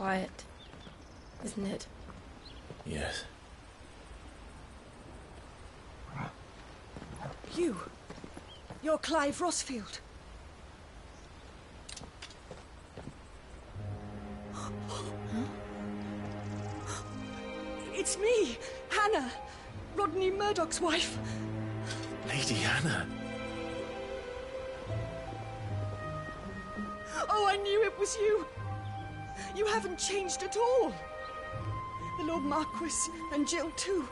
quiet, isn't it? Yes. You're Clive Rossfield. It's me, Hannah, Rodney Murdoch's wife. Lady Hannah. Oh, I knew it was you. You haven't changed at all. The Lord Marquis and Jill too.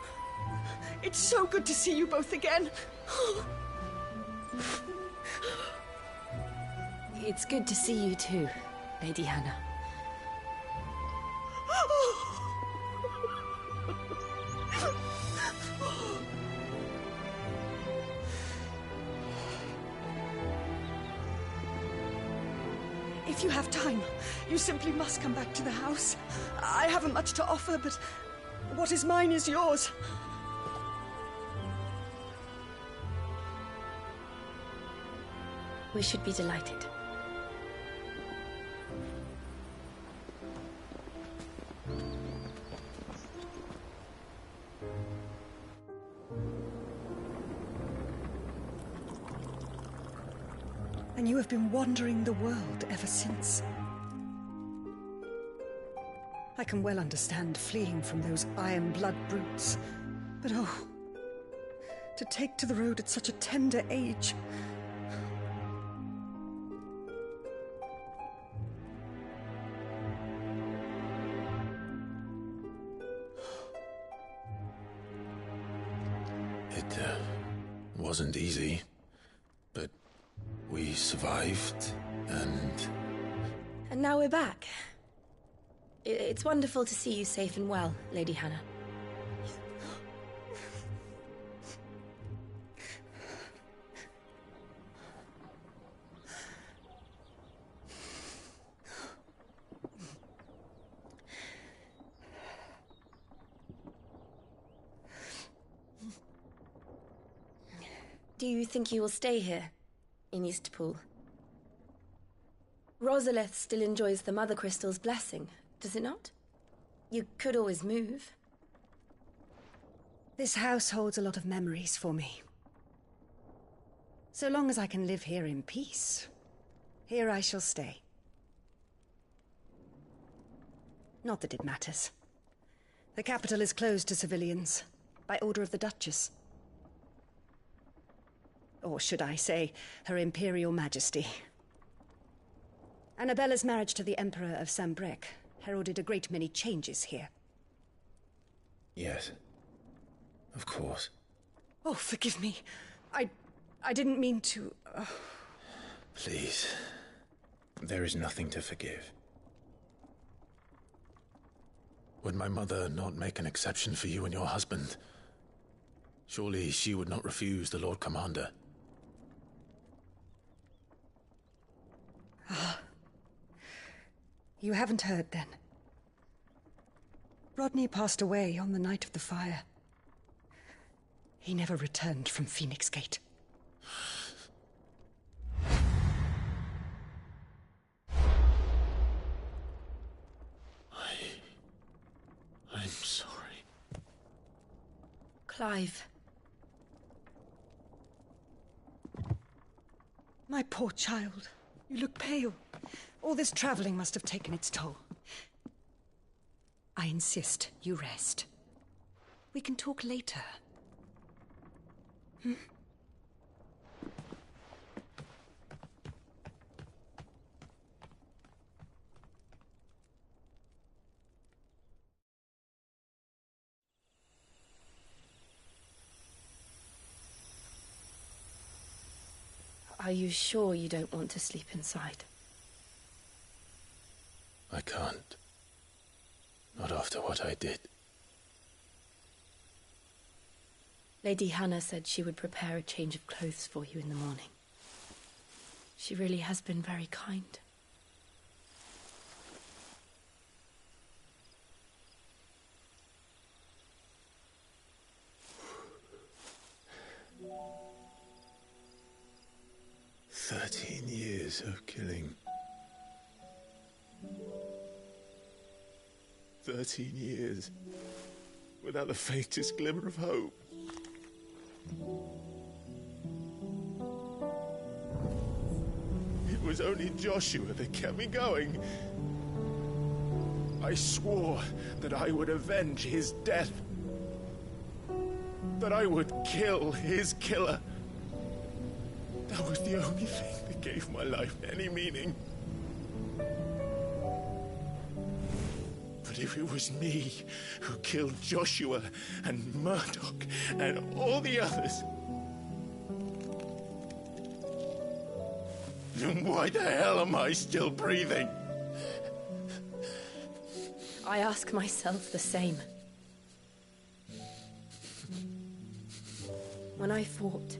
It's so good to see you both again. It's good to see you too, Lady Hannah. If you have time, you simply must come back to the house. I haven't much to offer, but what is mine is yours. We should be delighted. And you have been wandering the world ever since. I can well understand fleeing from those iron blood brutes. But oh, to take to the road at such a tender age. It wasn't easy, but we survived, and now we're back. It's wonderful to see you safe and well, Lady Hannah. Do you think you will stay here, in Eastpool? Rosalith still enjoys the Mother Crystal's blessing, does it not? You could always move. This house holds a lot of memories for me. So long as I can live here in peace, here I shall stay. Not that it matters. The capital is closed to civilians, by order of the Duchess. Or should I say, Her Imperial Majesty. Annabella's marriage to the Emperor of Sambrec heralded a great many changes here. yes, of course. Oh, forgive me. I didn't mean to... Please, there is nothing to forgive. Would my mother not make an exception for you and your husband? Surely she would not refuse the Lord Commander. You haven't heard, then. Rodney passed away on the night of the fire. He never returned from Phoenix Gate. I'm sorry. Clive. My poor child. You look pale. All this traveling must have taken its toll. I insist you rest. We can talk later. Are you sure you don't want to sleep inside? I can't. Not after what I did. Lady Hannah said she would prepare a change of clothes for you in the morning. She really has been very kind. "13 years of killing. 13 years without the faintest glimmer of hope. It was only Joshua that kept me going. I swore that I would avenge his death. That I would kill his killer. That was the only thing that gave my life any meaning. But if it was me who killed Joshua and Murdoch and all the others, then why the hell am I still breathing? I ask myself the same. When I fought,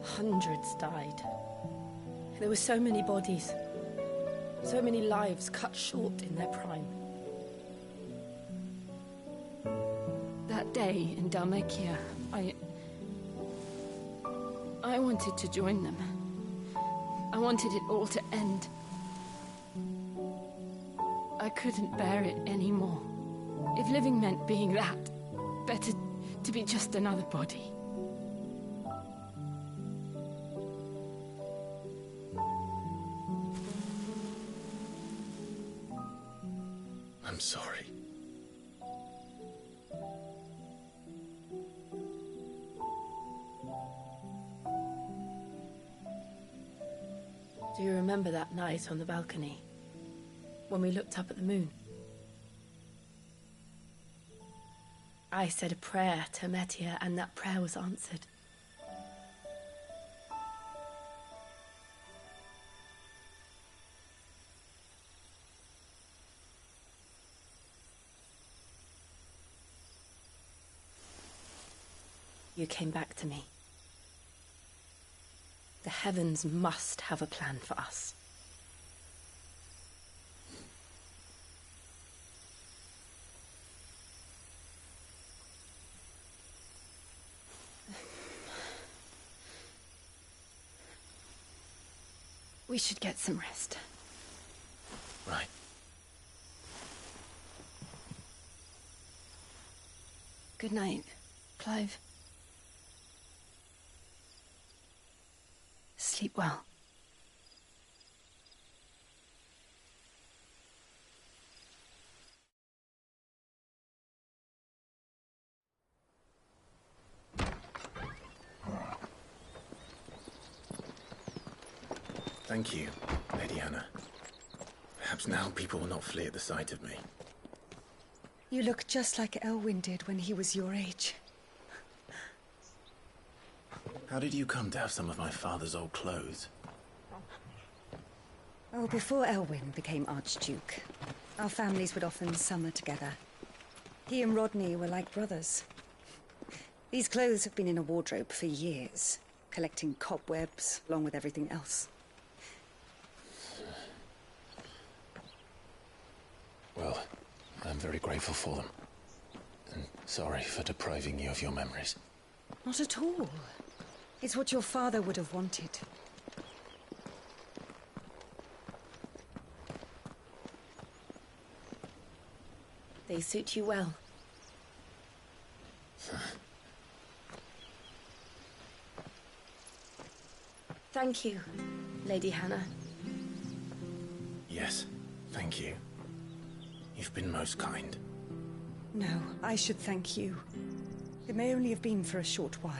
hundreds died. There were so many bodies, so many lives cut short in their prime. That day in Dalmacia, I wanted to join them. I wanted it all to end. I couldn't bear it anymore. If living meant being that, better to be just another body. I'm sorry. Do you remember that night on the balcony, when we looked up at the moon? I said a prayer to Metia, and that prayer was answered. You came back to me. The heavens must have a plan for us. We should get some rest. Right. Good night, Clive. Sleep well. Thank you, Lady Hannah. Perhaps now people will not flee at the sight of me. You look just like Elwyn did when he was your age. How did you come to have some of my father's old clothes? Oh, before Elwyn became Archduke, our families would often summer together. He and Rodney were like brothers. These clothes have been in a wardrobe for years, collecting cobwebs along with everything else. Well, I'm very grateful for them. And sorry for depriving you of your memories. Not at all. It's what your father would have wanted. They suit you well. Thank you, Lady Hannah. Yes, thank you. You've been most kind. No, I should thank you. It may only have been for a short while,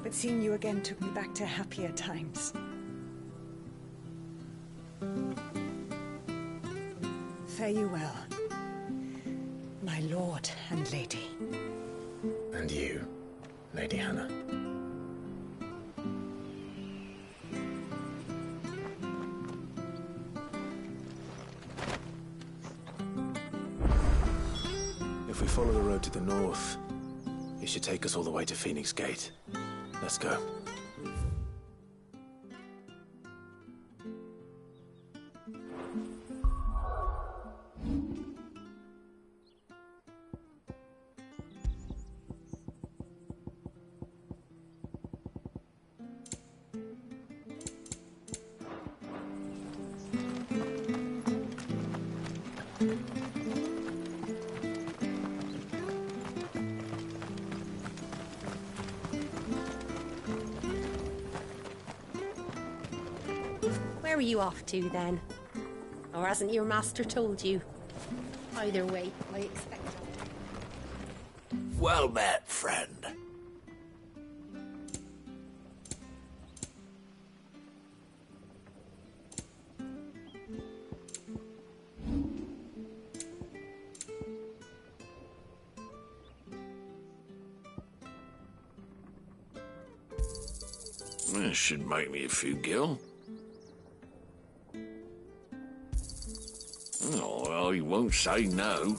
but seeing you again took me back to happier times. Fare you well, my lord and lady. And you, Lady Hannah. If we follow the road to the north, it should take us all the way to Phoenix Gate. Let's go. Where are you off to, then? Or hasn't your master told you? Either way, I expect... Well met, friend. This should make me a few gil. Oh, well, he won't say no.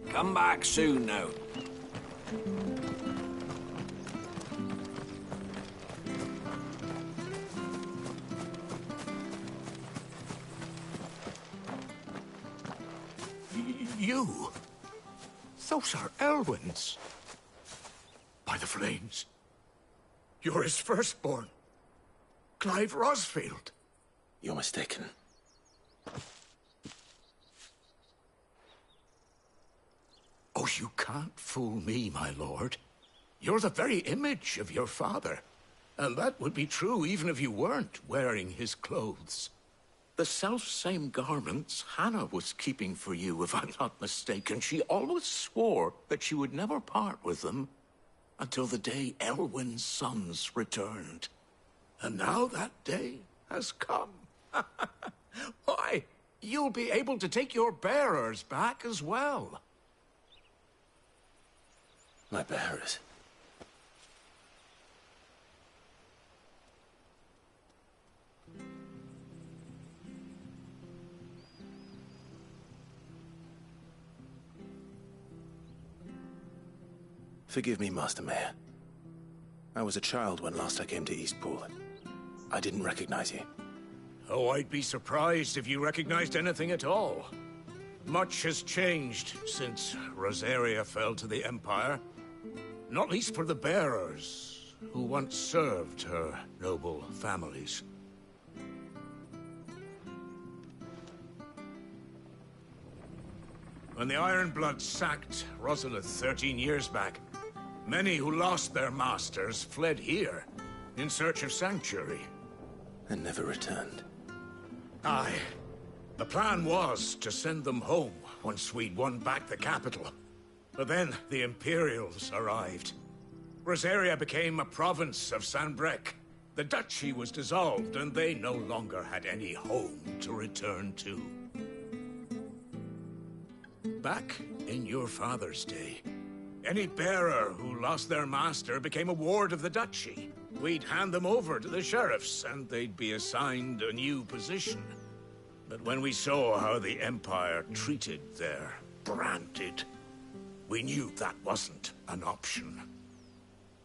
Come back soon, now. You? Those are Elwyn's. By the flames. You're his firstborn. Clive Rosfield. You're mistaken. Oh, you can't fool me, my lord. You're the very image of your father. And that would be true even if you weren't wearing his clothes. The self-same garments Hannah was keeping for you, if I'm not mistaken. She always swore that she would never part with them until the day Elwyn's sons returned. And now that day has come. Why, you'll be able to take your bearers back as well. My bearers. Forgive me, Master Mayor. I was a child when last I came to Eastpool. I didn't recognize you. Oh, I'd be surprised if you recognized anything at all. Much has changed since Rosaria fell to the Empire. Not least for the bearers, who once served her noble families. When the Ironbloods sacked Rosalith 13 years back, many who lost their masters fled here, in search of sanctuary. And never returned. Aye. The plan was to send them home once we'd won back the capital. But then the Imperials arrived. Rosaria became a province of Sanbreque. The duchy was dissolved, and they no longer had any home to return to. Back in your father's day, any bearer who lost their master became a ward of the duchy. We'd hand them over to the sheriffs, and they'd be assigned a new position. But when we saw how the Empire treated their branded, we knew that wasn't an option.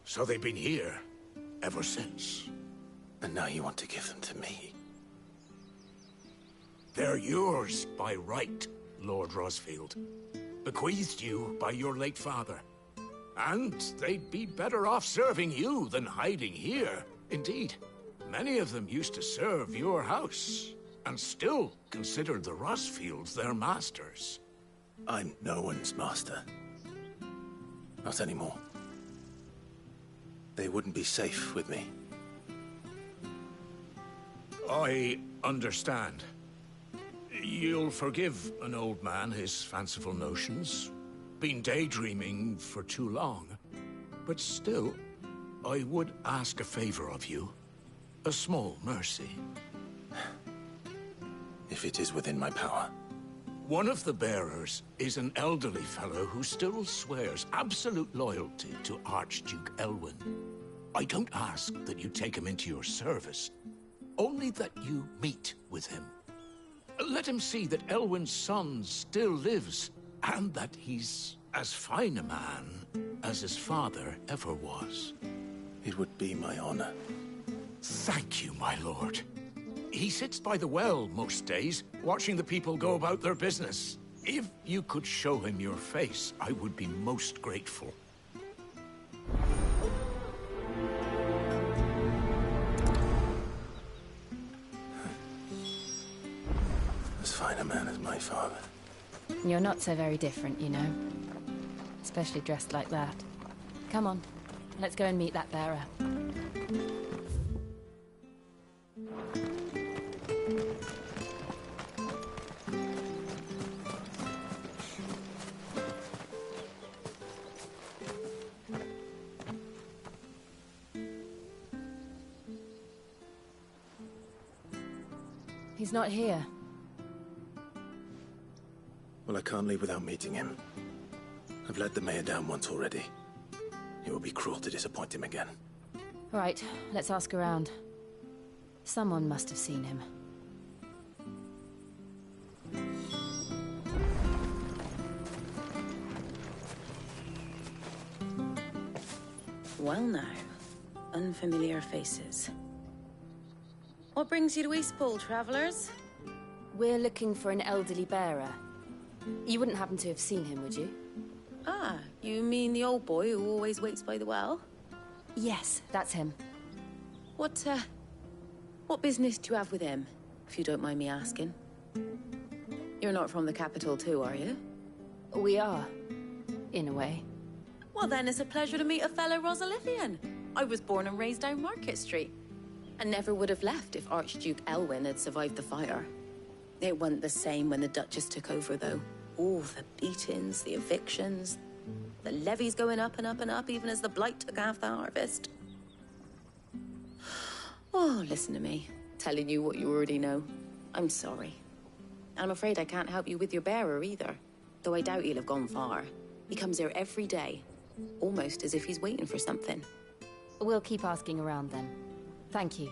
So they've been here ever since. And now you want to give them to me? They're yours by right, Lord Rosfield. Bequeathed you by your late father. And they'd be better off serving you than hiding here. Indeed, many of them used to serve your house, and still considered the Rosfields their masters. I'm no one's master. Not anymore. They wouldn't be safe with me. I understand. You'll forgive an old man his fanciful notions. Been daydreaming for too long. But still, I would ask a favor of you. A small mercy. If it is within my power. One of the bearers is an elderly fellow who still swears absolute loyalty to Archduke Elwyn. I don't ask that you take him into your service, only that you meet with him. Let him see that Elwyn's son still lives, and that he's as fine a man as his father ever was. It would be my honor. Thank you, my lord. He sits by the well most days, watching the people go about their business. If you could show him your face, I would be most grateful. As fine a man as my father. You're not so very different, you know. Especially dressed like that. Come on, let's go and meet that bearer. He's not here. Well, I can't leave without meeting him. I've let the mayor down once already. It would be cruel to disappoint him again. Right, let's ask around. Someone must have seen him. Well now, unfamiliar faces. What brings you to Eastpool, travellers? We're looking for an elderly bearer. You wouldn't happen to have seen him, would you? Ah, you mean the old boy who always waits by the well? Yes, that's him. What business do you have with him, if you don't mind me asking? You're not from the capital too, are you? We are, in a way. Well then, it's a pleasure to meet a fellow Rosalithian. I was born and raised down Market Street, and never would have left if Archduke Elwyn had survived the fire. It wasn't the same when the Duchess took over, though. Oh, the beatings, the evictions, the levies going up and up and up, even as the blight took half the harvest. Oh, listen to me, telling you what you already know. I'm sorry. And I'm afraid I can't help you with your bearer either, though I doubt he'll have gone far. He comes here every day, almost as if he's waiting for something. We'll keep asking around then. Thank you.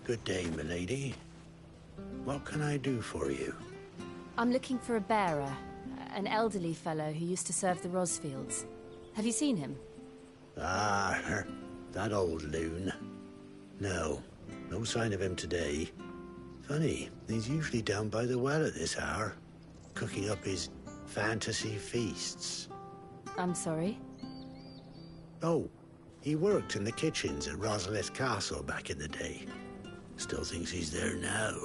Good day, milady. What can I do for you? I'm looking for a bearer, an elderly fellow who used to serve the Rosfields. Have you seen him? Ah, that old loon. No sign of him today. Funny, he's usually down by the well at this hour, cooking up his fantasy feasts. I'm sorry? Oh, he worked in the kitchens at Rosalith Castle back in the day. Still thinks he's there now.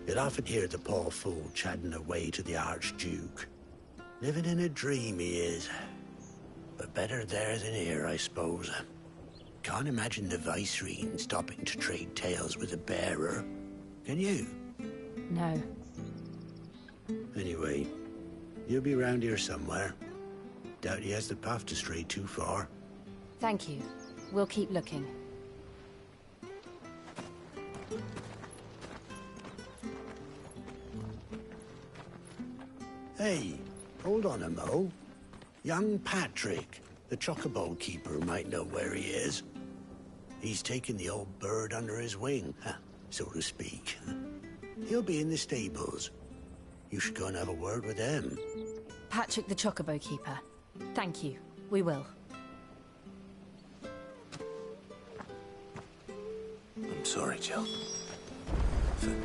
You'd often hear the poor fool chatting away to the Archduke. Living in a dream he is. But better there than here, I suppose. Can't imagine the Viceroy stopping to trade tales with a bearer. Can you? No. Anyway, you'll be round here somewhere. Doubt he has the path to stray too far. Thank you. We'll keep looking. Hey, hold on a mo. Young Patrick, the chocobo keeper, might know where he is. He's taken the old bird under his wing, so to speak. He'll be in the stables. You should go and have a word with him. Patrick the Chocobo Keeper. Thank you. We will. I'm sorry, Jill. For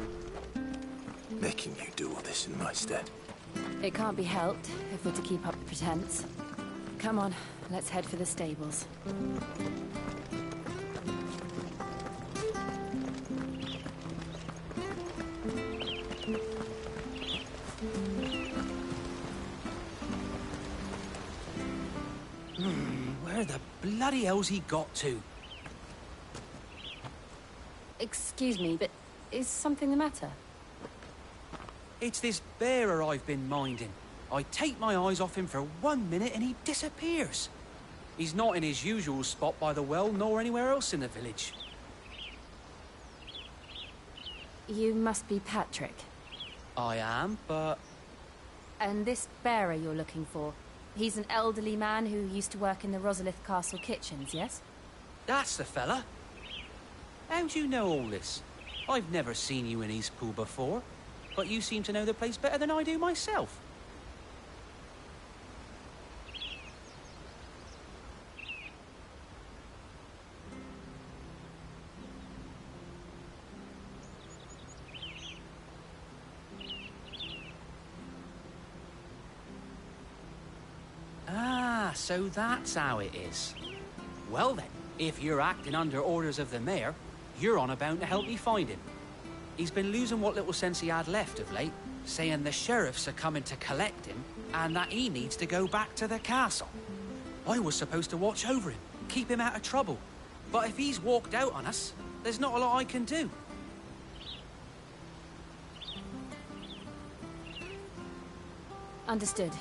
making you do all this in my stead. It can't be helped if we're to keep up the pretense. Come on, let's head for the stables. Where the bloody hell's he got to? Excuse me, but is something the matter? It's this bearer I've been minding. I take my eyes off him for 1 minute and he disappears. He's not in his usual spot by the well, nor anywhere else in the village. You must be Patrick. I am, but... And this bearer you're looking for, he's an elderly man who used to work in the Rosalith Castle kitchens, yes? That's the fella. How do you know all this? I've never seen you in Eastpool before, but you seem to know the place better than I do myself. So that's how it is. Well then, if you're acting under orders of the mayor, you're on about to help me find him. He's been losing what little sense he had left of late, saying the sheriffs are coming to collect him, and that he needs to go back to the castle. I was supposed to watch over him, keep him out of trouble. But if he's walked out on us, there's not a lot I can do. Understood.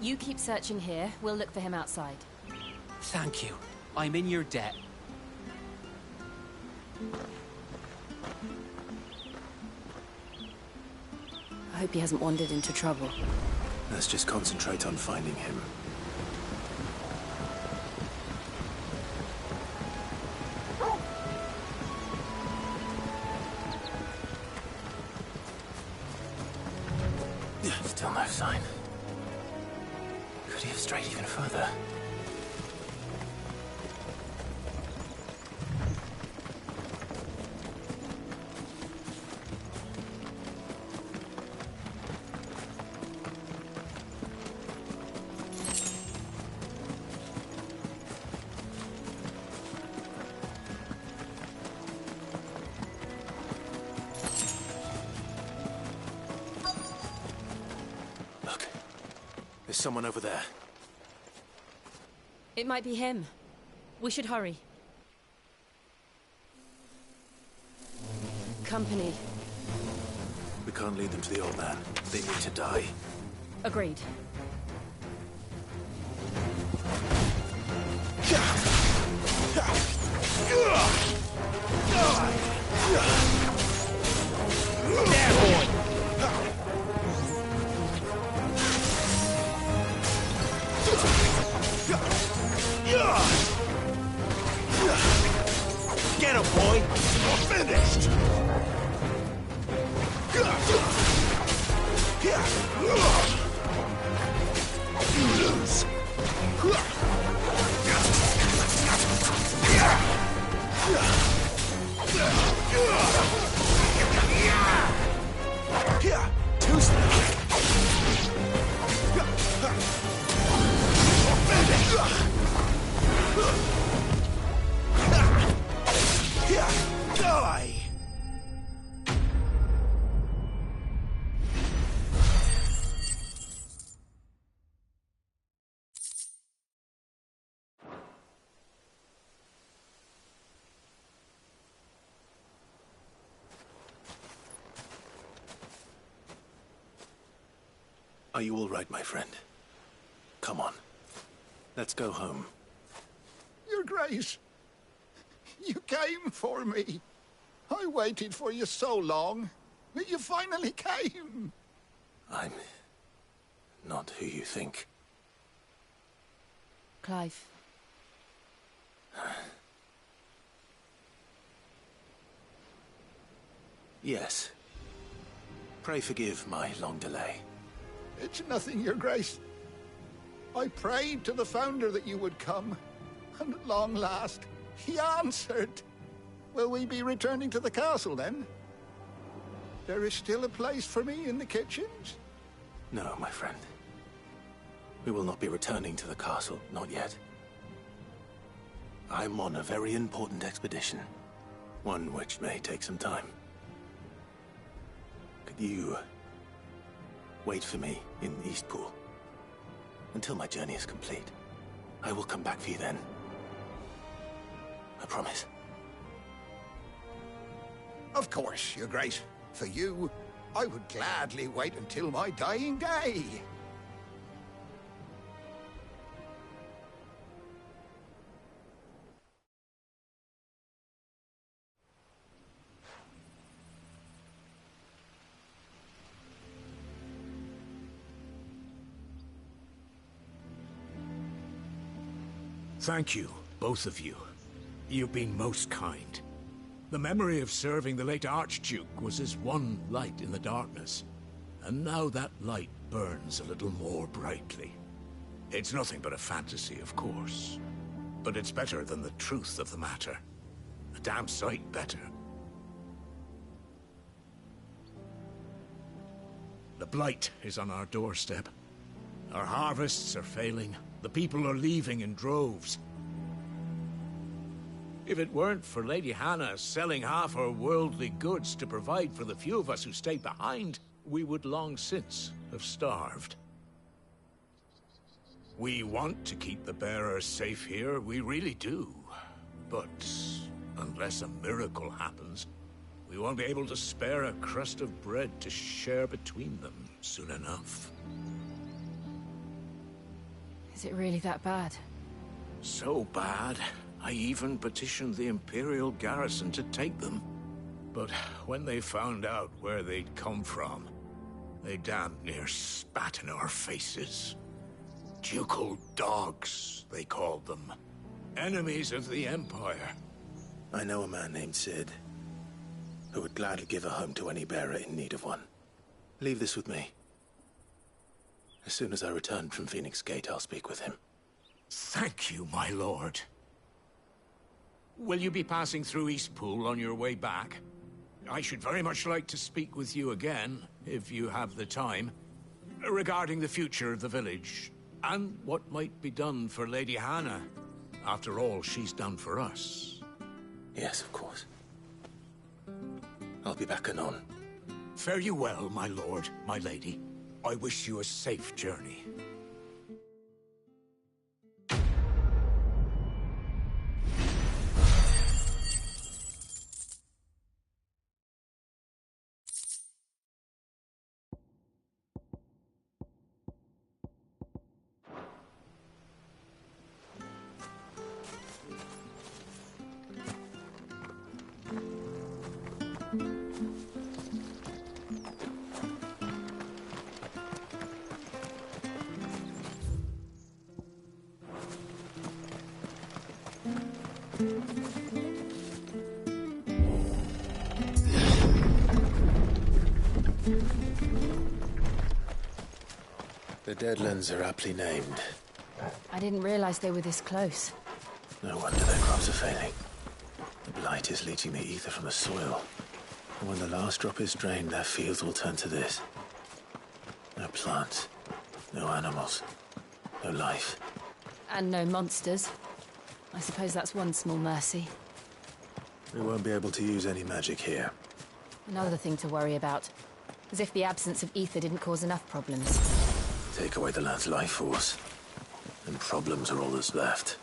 You keep searching here, we'll look for him outside. Thank you. I'm in your debt. I hope he hasn't wandered into trouble. Let's just concentrate on finding him. Still no sign. Could he have strayed even further? There's someone over there. It might be him. We should hurry. Company. We can't lead them to the old man. They need to die. Agreed. Get him, boy! We're finished! You lose! Too slow! Die! Are you all right, my friend? Come on. Let's go home. Your Grace, you came for me. I waited for you so long, but you finally came. I'm not who you think. Clive. Yes. Pray forgive my long delay. It's nothing, Your Grace. I prayed to the Founder that you would come, and at long last, he answered. Will we be returning to the castle, then? There is still a place for me in the kitchens? No, my friend. We will not be returning to the castle, not yet. I'm on a very important expedition. One which may take some time. Could you wait for me in Eastpool until my journey is complete? I will come back for you then. I promise. Of course, Your Grace. For you, I would gladly wait until my dying day. Thank you, both of you. You've been most kind. The memory of serving the late Archduke was as one light in the darkness, and now that light burns a little more brightly. It's nothing but a fantasy, of course, but it's better than the truth of the matter. A damn sight better. The blight is on our doorstep. Our harvests are failing, The people are leaving in droves. If it weren't for Lady Hannah selling half her worldly goods to provide for the few of us who stayed behind, we would long since have starved. We want to keep the bearers safe here, we really do. But unless a miracle happens, we won't be able to spare a crust of bread to share between them soon enough. Is it really that bad? So bad, I even petitioned the Imperial garrison to take them. But when they found out where they'd come from, they damn near spat in our faces. Ducal dogs, they called them. Enemies of the Empire. I know a man named Sid, who would gladly give a home to any bearer in need of one. Leave this with me. As soon as I return from Phoenix Gate, I'll speak with him. Thank you, my lord. Will you be passing through Eastpool on your way back? I should very much like to speak with you again, if you have the time, regarding the future of the village, and what might be done for Lady Hannah. After all, she's done for us. Yes, of course. I'll be back anon. Fare you well, my lord, my lady. I wish you a safe journey. The Deadlands are aptly named. I didn't realize they were this close. No wonder their crops are failing. The blight is leaching the ether from the soil. And when the last drop is drained, their fields will turn to this. No plants, no animals, no life. And no monsters. I suppose that's one small mercy. We won't be able to use any magic here. Another thing to worry about. As if the absence of ether didn't cause enough problems. Take away the land's life force, and problems are all that's left.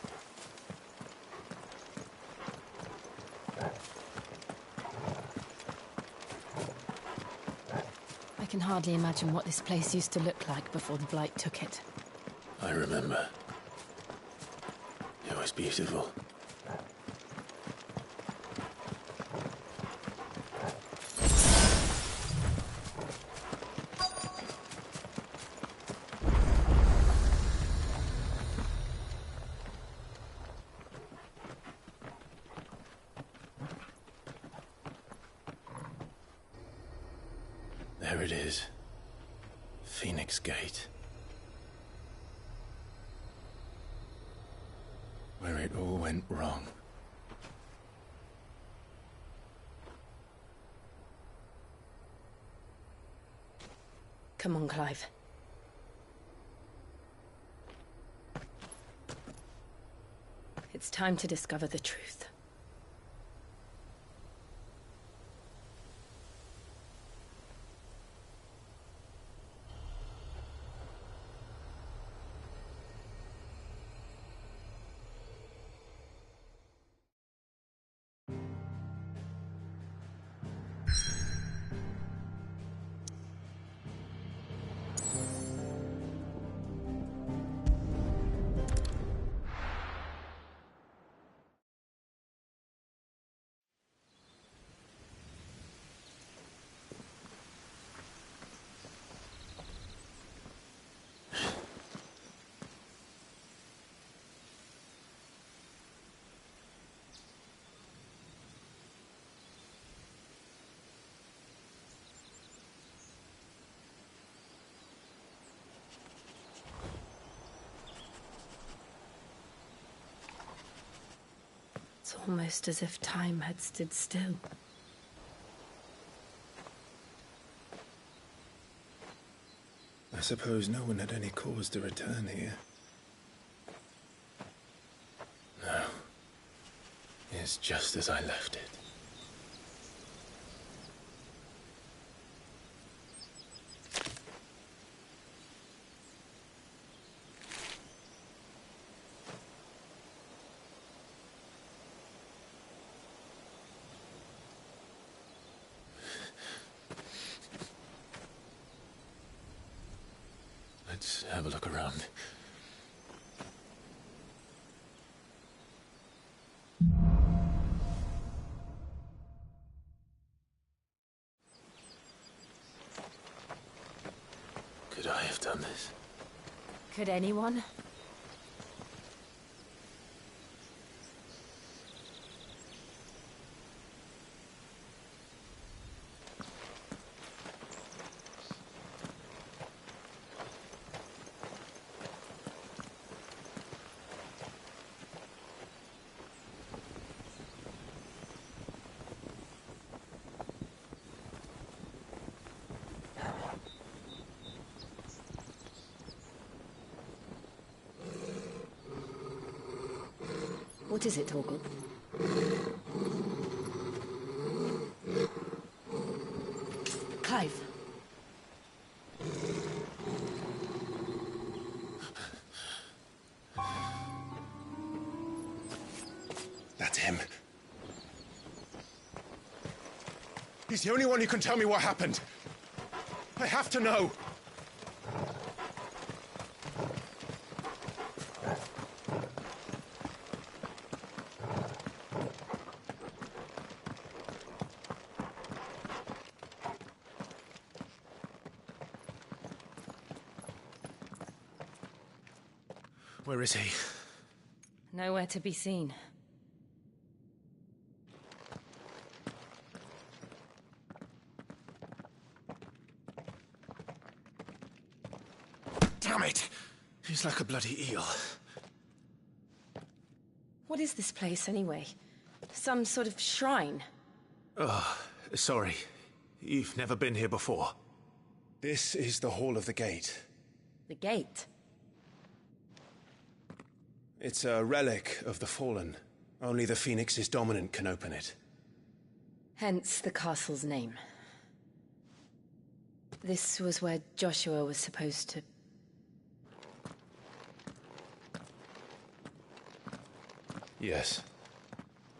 I can hardly imagine what this place used to look like before the Blight took it. I remember. It was beautiful. There it is. Phoenix Gate. Where it all went wrong. Come on, Clive. It's time to discover the truth. It's almost as if time had stood still. I suppose no one had any cause to return here. is just as I left it. Let's have a look around. Could I have done this? Could anyone? What is it, Torgal? Clive. That's him. He's the only one who can tell me what happened. I have to know. Where is he? Nowhere to be seen. Damn it! He's like a bloody eel. What is this place, anyway? Some sort of shrine? Oh, sorry. You've never been here before. This is the Hall of the Gate. The gate? It's a relic of the Fallen. Only the Phoenix's dominant can open it. Hence the castle's name. This was where Joshua was supposed to... Yes.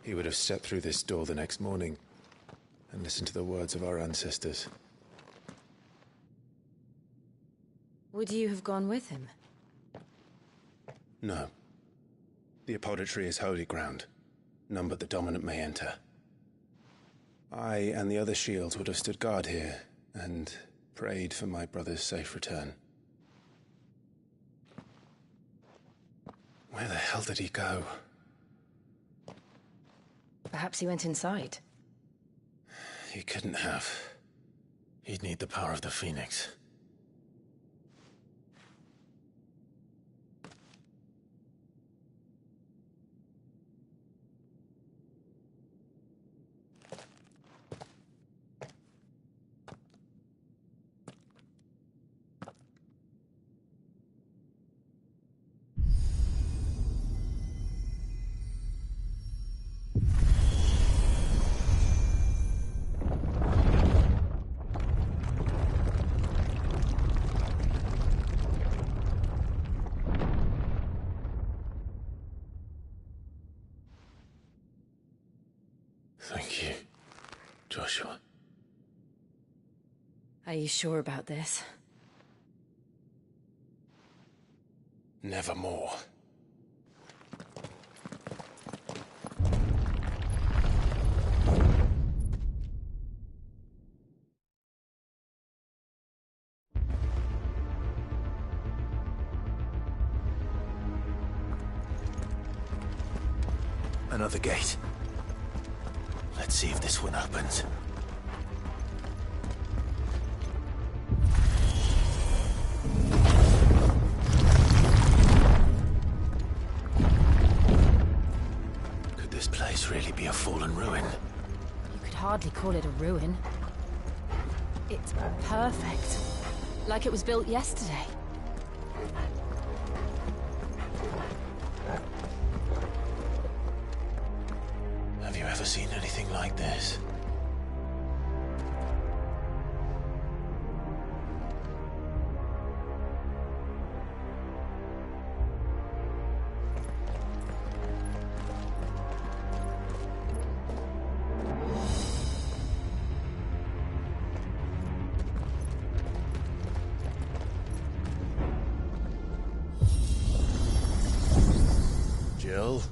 He would have stepped through this door the next morning and listened to the words of our ancestors. Would you have gone with him? No. The apodatory is holy ground. None but the dominant may enter. I and the other shields would have stood guard here and prayed for my brother's safe return. Where the hell did he go? Perhaps he went inside. He couldn't have. He'd need the power of the Phoenix. Thank you, Joshua. Are you sure about this? Nevermore. Another gate. Let's see if this one opens. Could this place really be a fallen ruin? You could hardly call it a ruin. It's perfect. Like it was built yesterday. ever seen anything like this. Jill?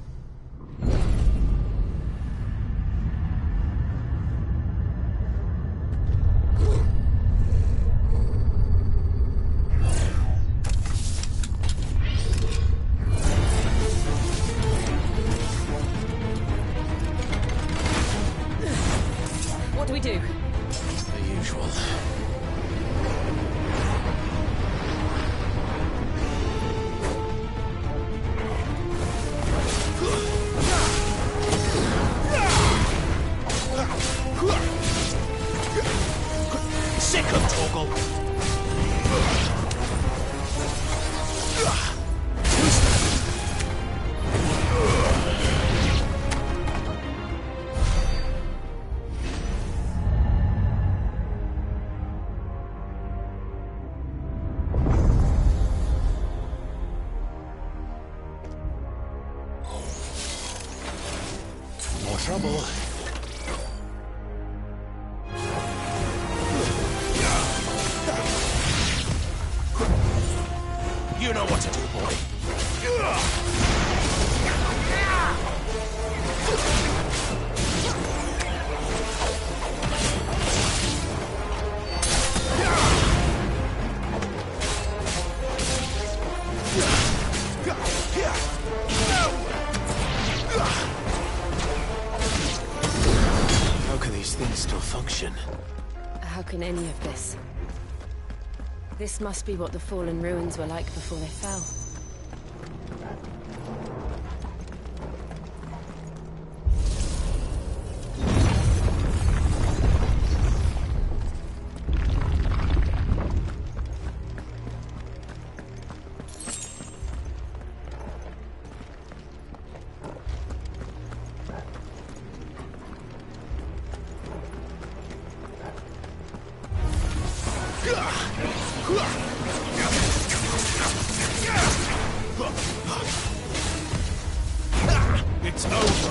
What do we do? The usual. Sick of Torgal! More trouble. You know what to do, boy. How can these things still function? How can any of this? This must be what the fallen ruins were like before they fell. It's over.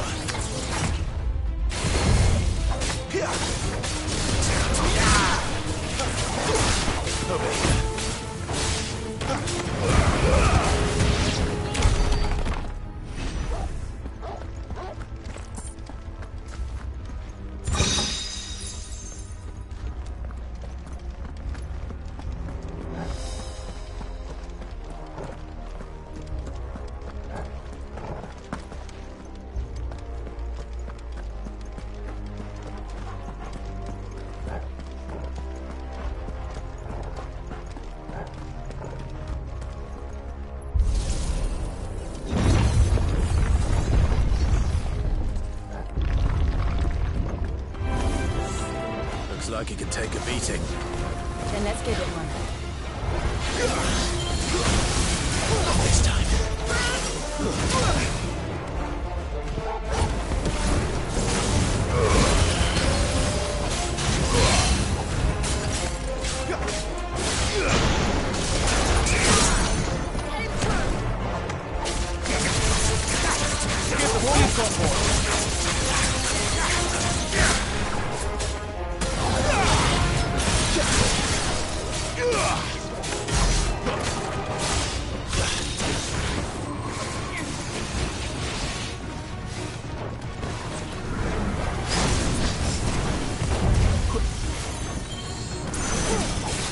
Looks like he can take a beating. Then let's give it one. Not this time. Give them all you've got, boy.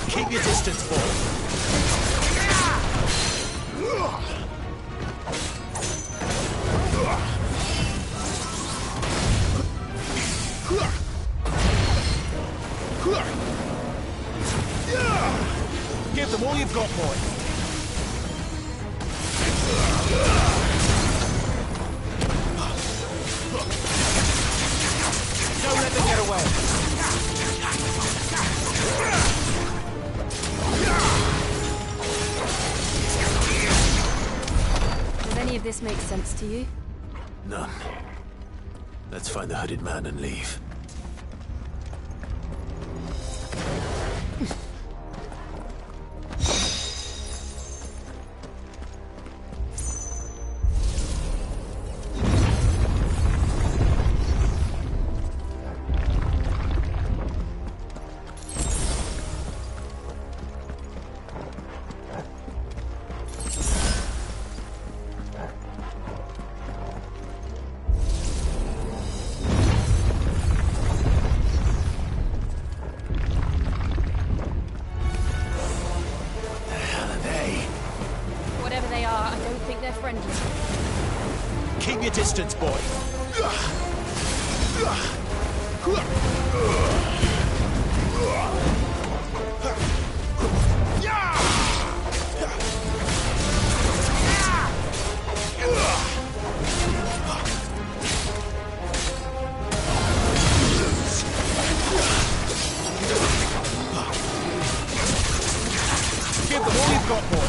Keep your distance, boy. Give them all you've got, boy. Don't let them get away. Does any of this make sense to you? None. Let's find the hooded man and leave. Whatever they are, I don't think they're friendly. Keep your distance, boy. Give them all you've got, boy.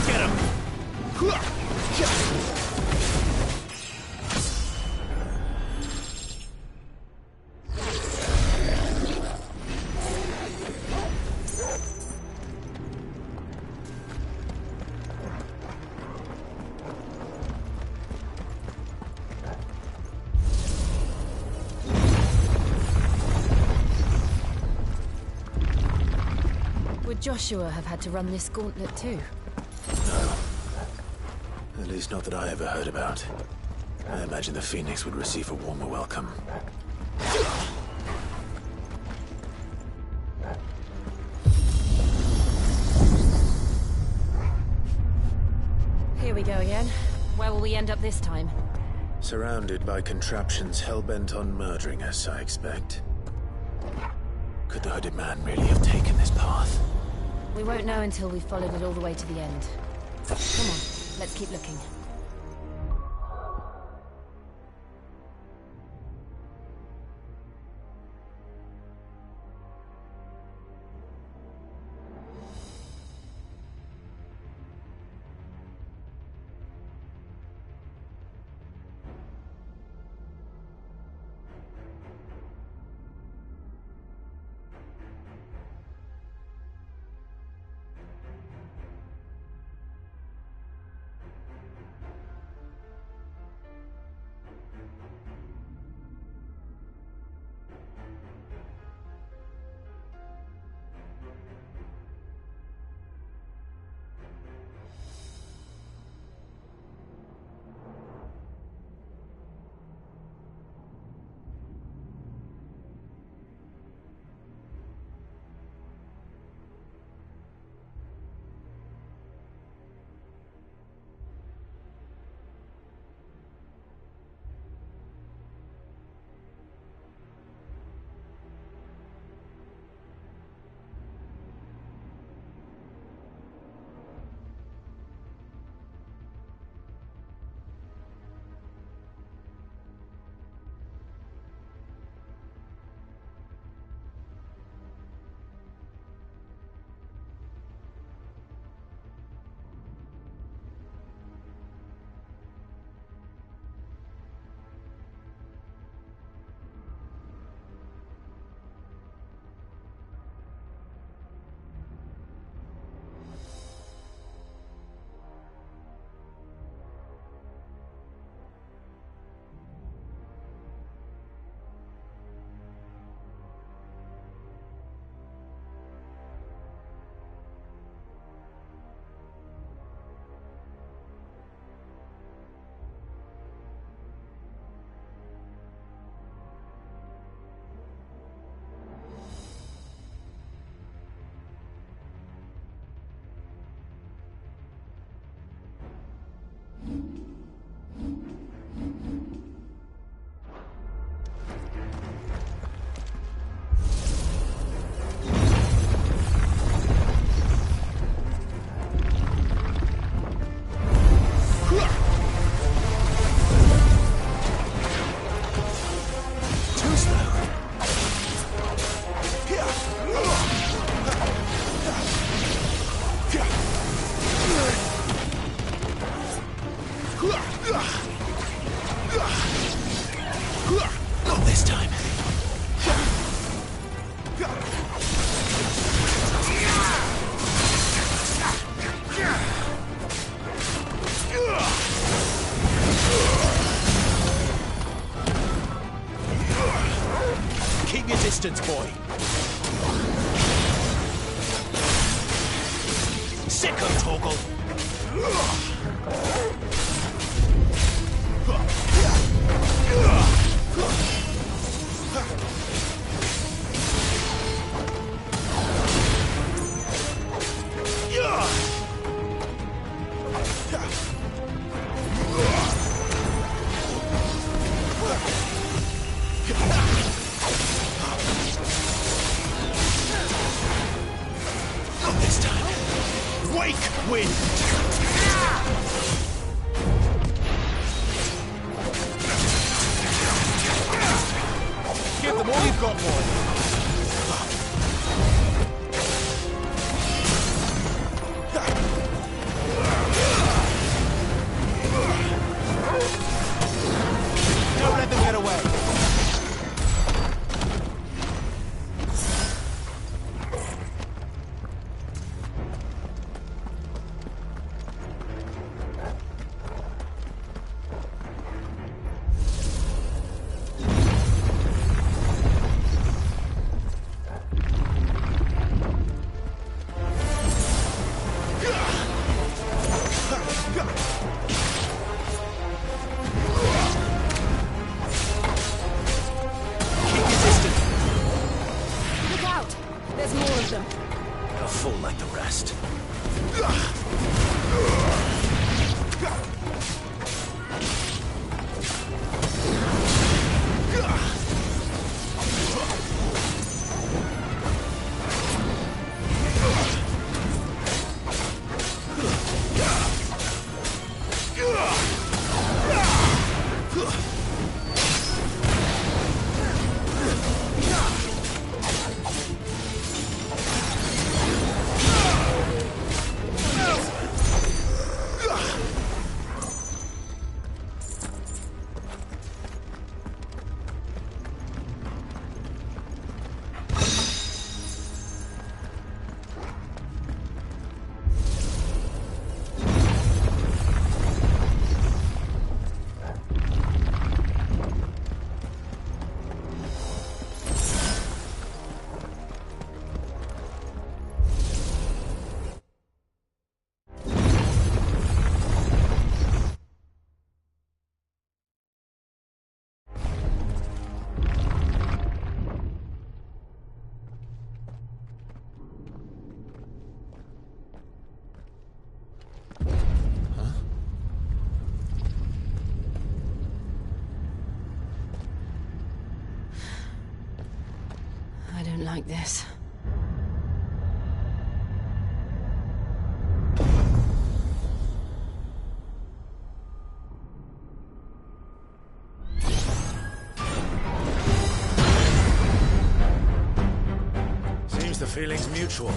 Get him! Would Joshua have had to run this gauntlet too? No. At least not that I ever heard about. I imagine the Phoenix would receive a warmer welcome. Here we go again. Where will we end up this time? Surrounded by contraptions hell-bent on murdering us, I expect. Could the hooded man really have taken this path? We won't know until we've followed it all the way to the end. Come on, let's keep looking. distance, boy. Sicko, Torgal. Not this time. Wake wind! Give them all you've got, boy. Don't let them get away. Look out! There's more of them. They'll fall like the rest. I don't like this. Seems the feeling's mutual.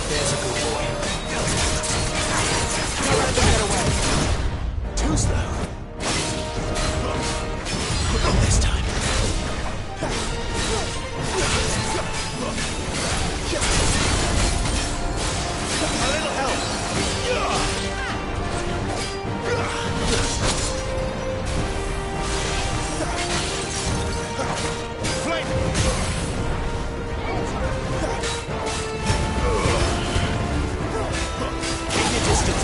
There's a good boy. Don't let them get away. Too slow. Not this time. A little help. Flame! Keep your distance.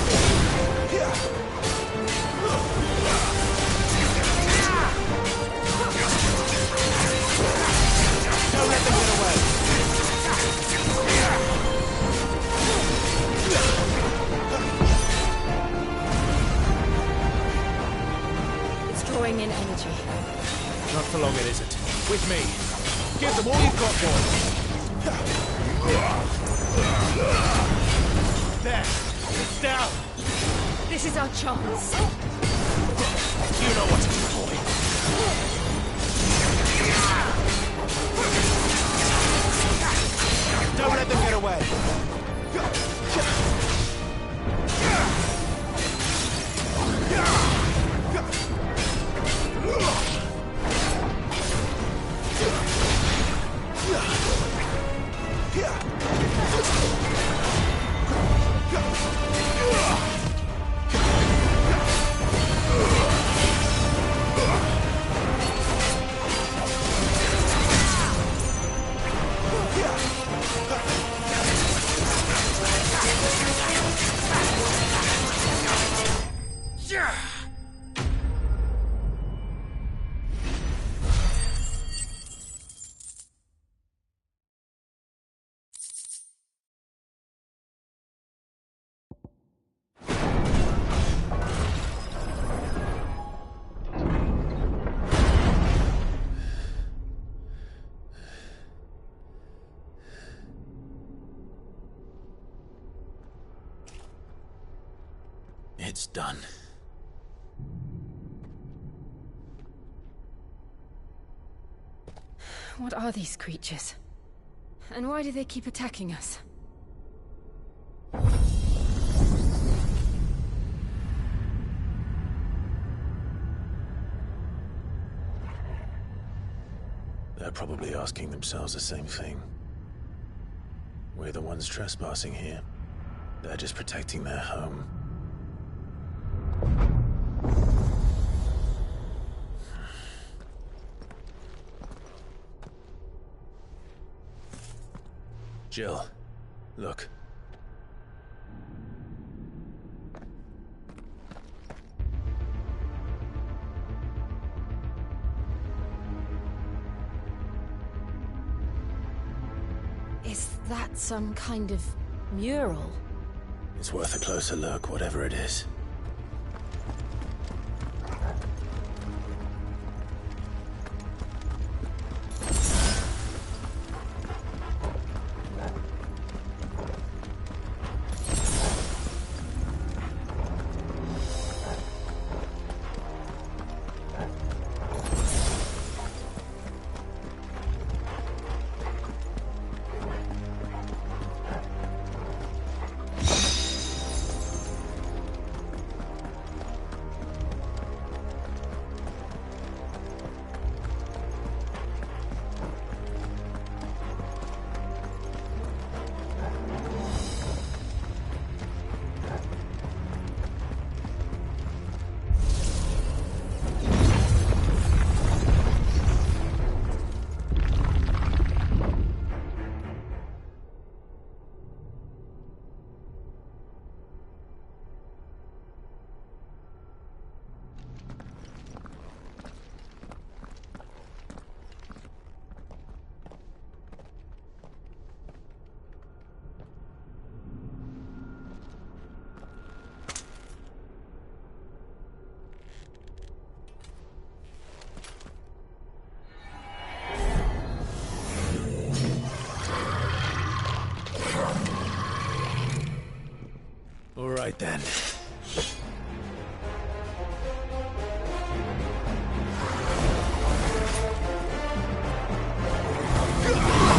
Don't let them get away. It's drawing in energy. Not for long it isn't. With me. Give them all you've got, boy. There. It's down. This is our chance. You know what to do, boy. Don't let them get away. done. What are these creatures? And why do they keep attacking us? They're probably asking themselves the same thing. We're the ones trespassing here. They're just protecting their home. Jill, look. Is that some kind of mural? It's worth a closer look, whatever it is. All right then.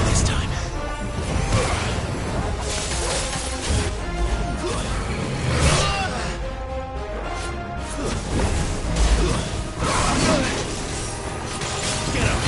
This time. Get up.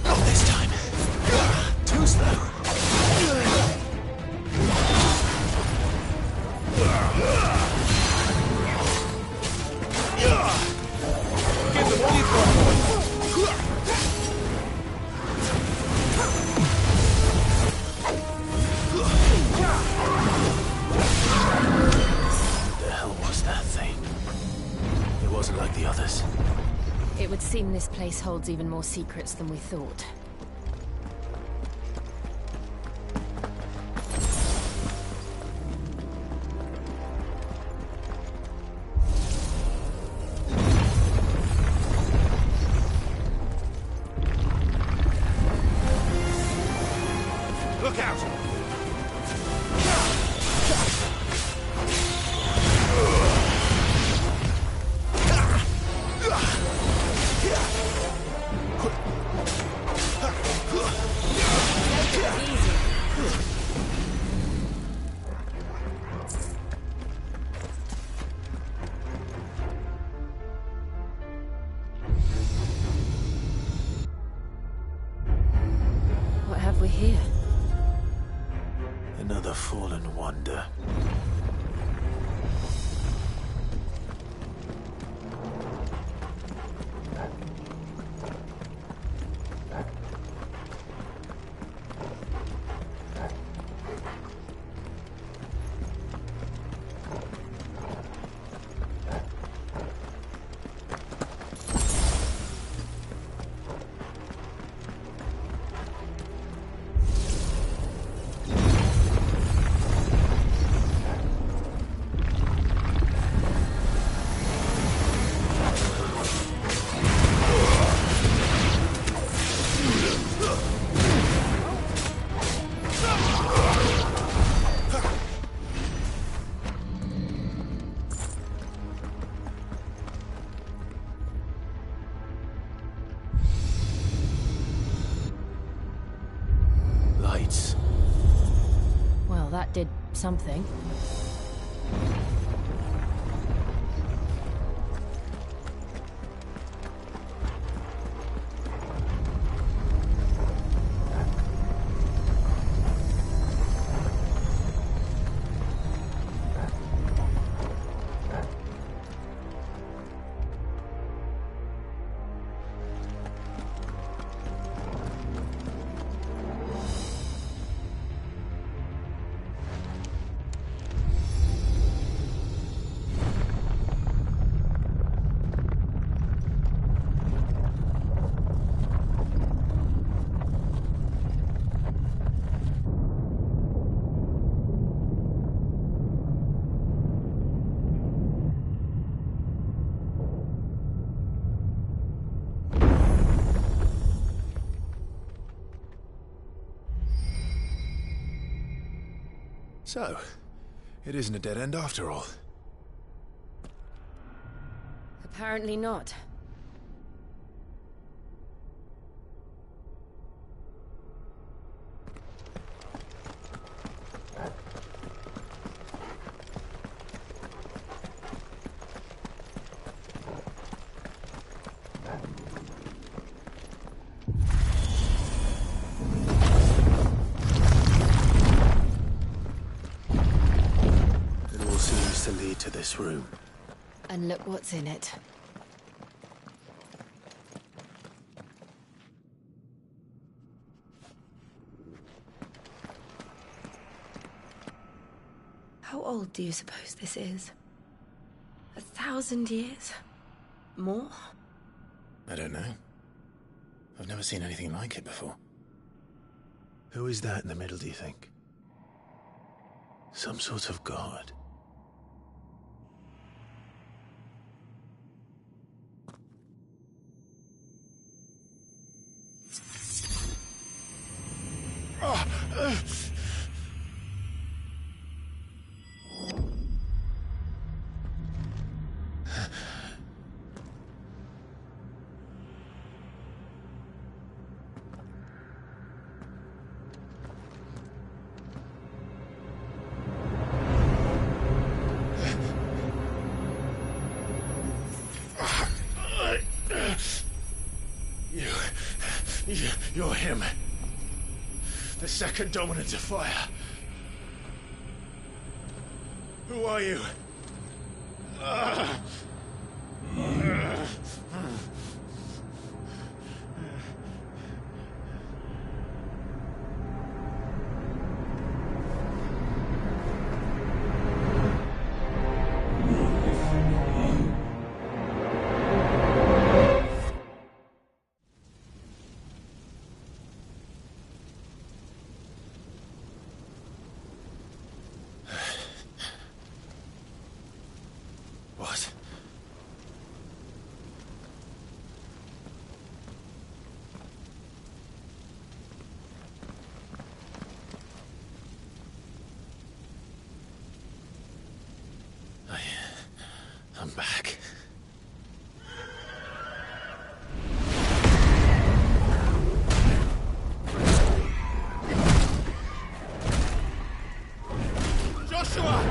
Not this time. Too slow. Give them all you've got, boy. What the hell was that thing? It wasn't like the others. It would seem this place holds even more secrets than we thought. Look out! What have we here? Another fallen wonder. did something. So, it isn't a dead end after all. Apparently not. To lead to this room. And look what's in it. How old do you suppose this is? 1,000 years? More? I don't know. I've never seen anything like it before. Who is that in the middle, do you think? Some sort of god? You're him. The second dominant of fire. Who are you? What? I'm back. Joshua!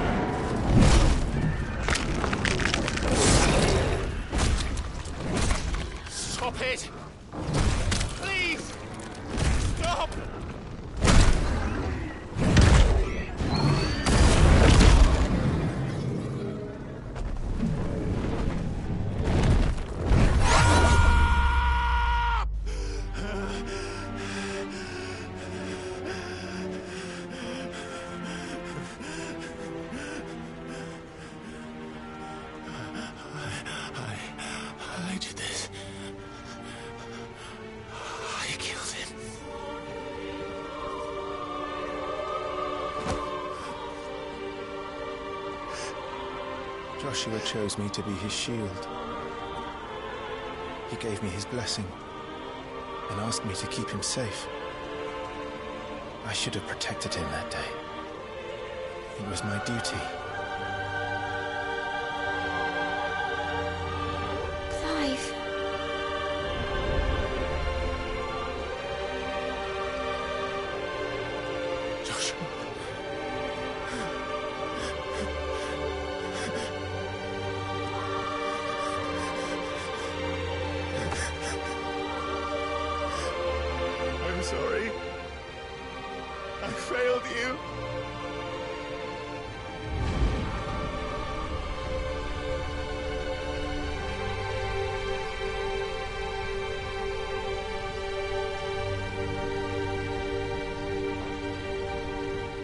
Stop it! Please! Stop! I did this. I killed him. Joshua chose me to be his shield. He gave me his blessing and asked me to keep him safe. I should have protected him that day. It was my duty. Clive. Joshua. sorry. I failed you.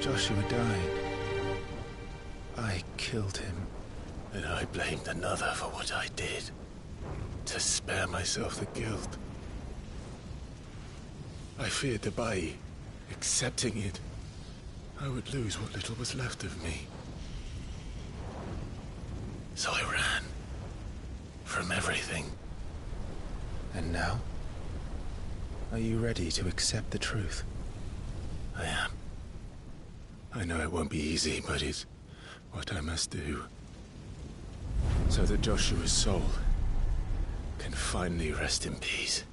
Joshua died. I killed him. And I blamed another for what I did. To spare myself the guilt. I feared that by accepting it, I would lose what little was left of me. So I ran. From everything. And now? Are you ready to accept the truth? I am. I know it won't be easy, but it's what I must do. So that Joshua's soul can finally rest in peace.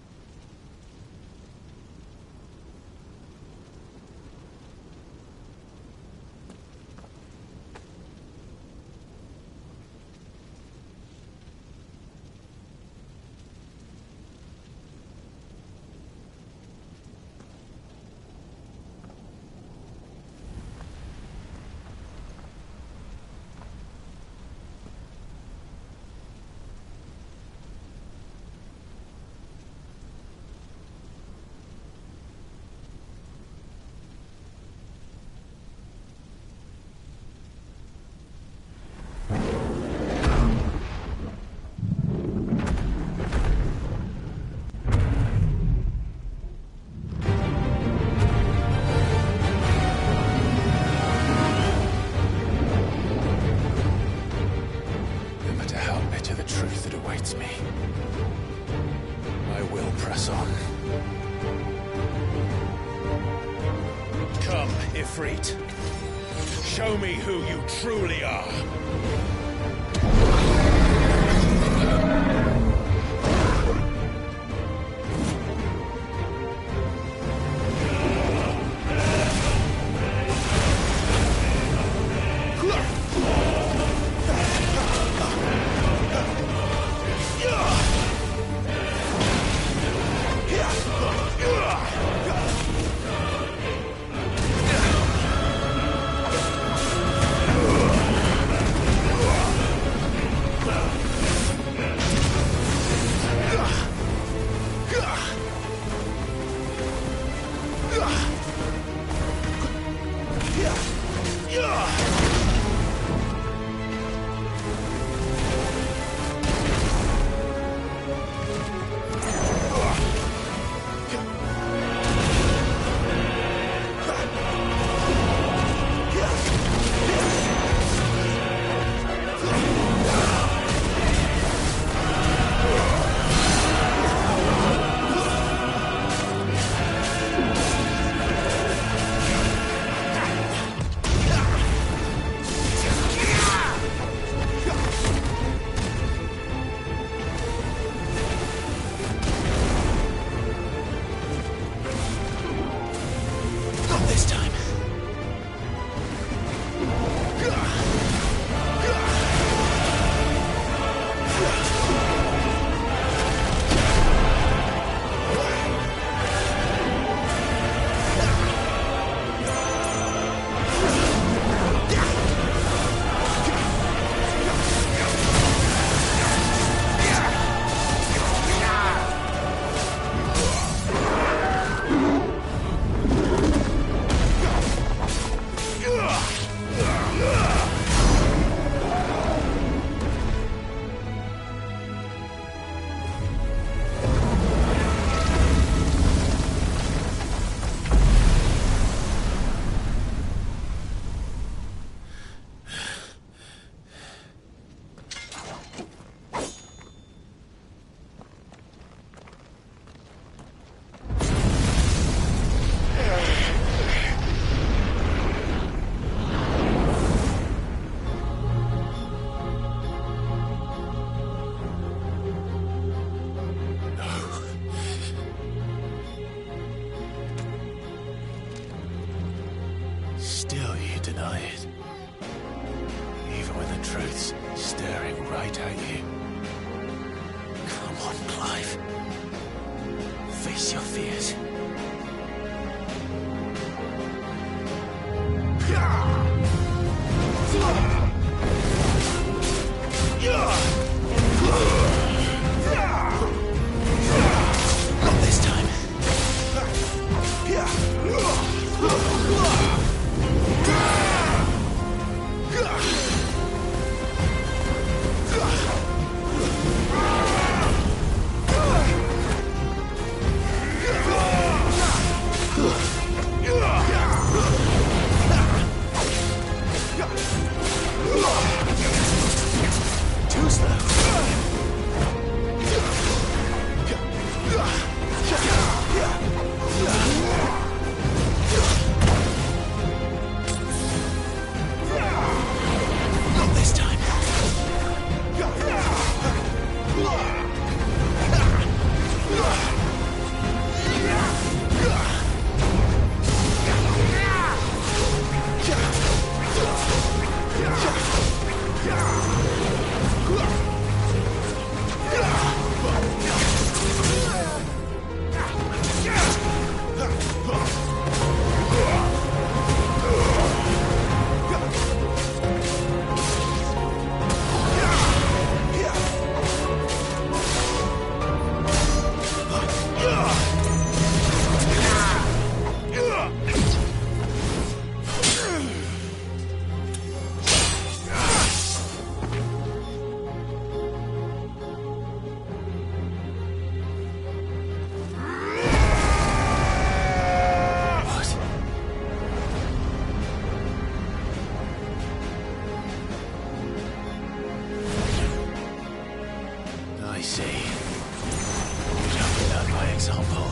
Show me who you truly are. Still you deny it. Even when the truth's staring right at you. Come on, Clive. Face your fears. see. Shall we learn by example?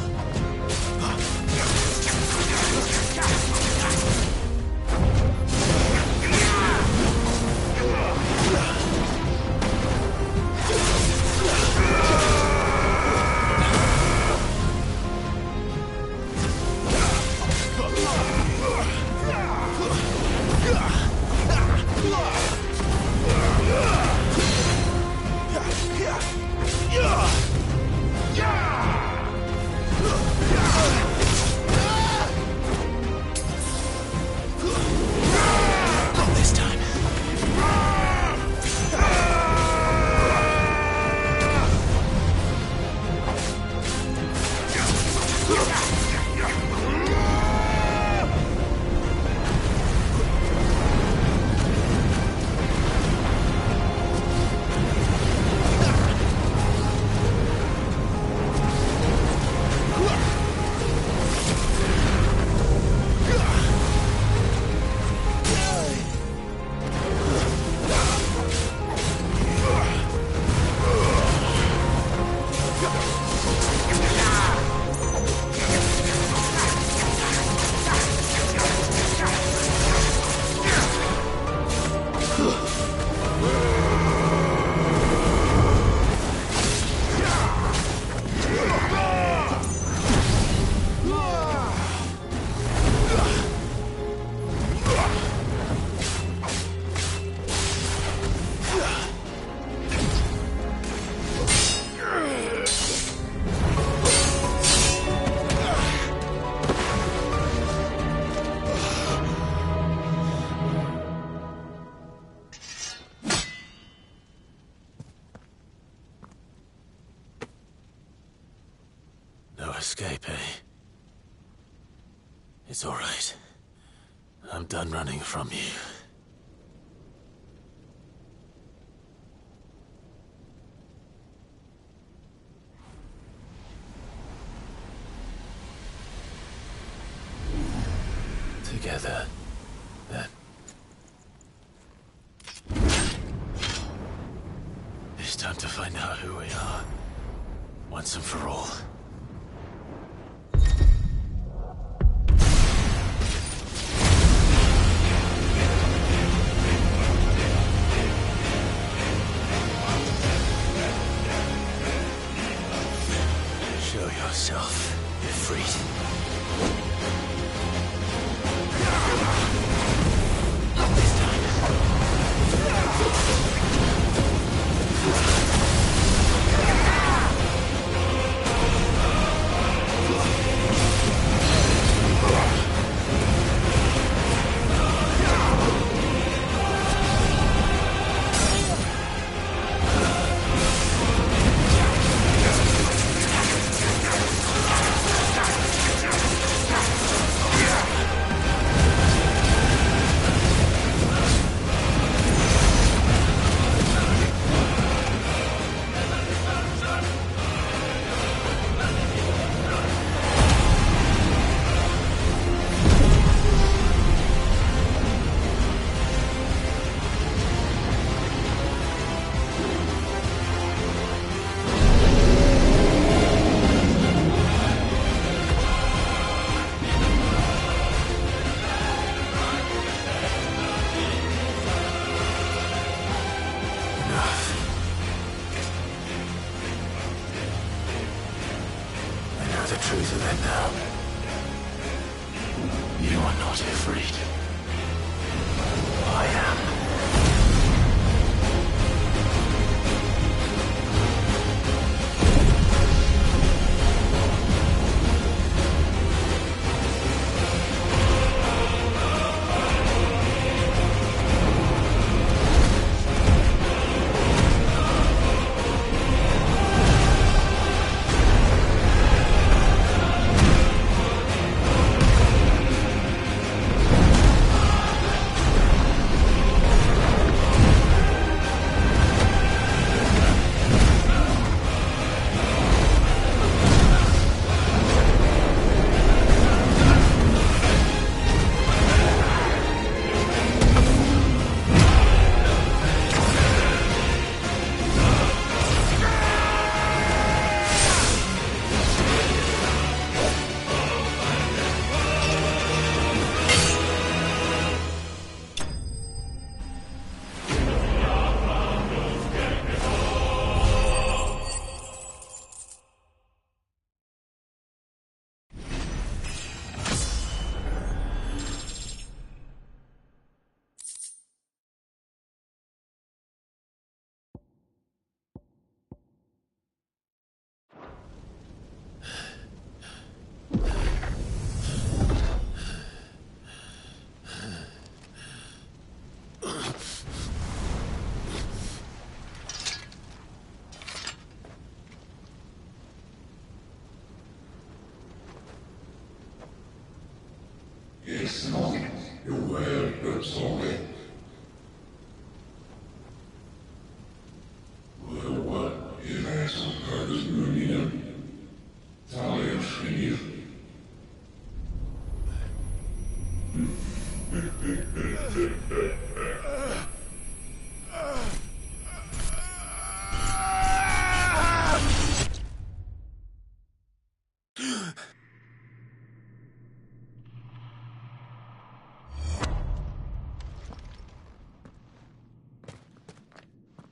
Escape, eh? It's all right. I'm done running from you. Together, then. It's time to find out who we are, once and for all. Yourself, Ifrit. This time. The truth of it now. You are not Ifrit. I am.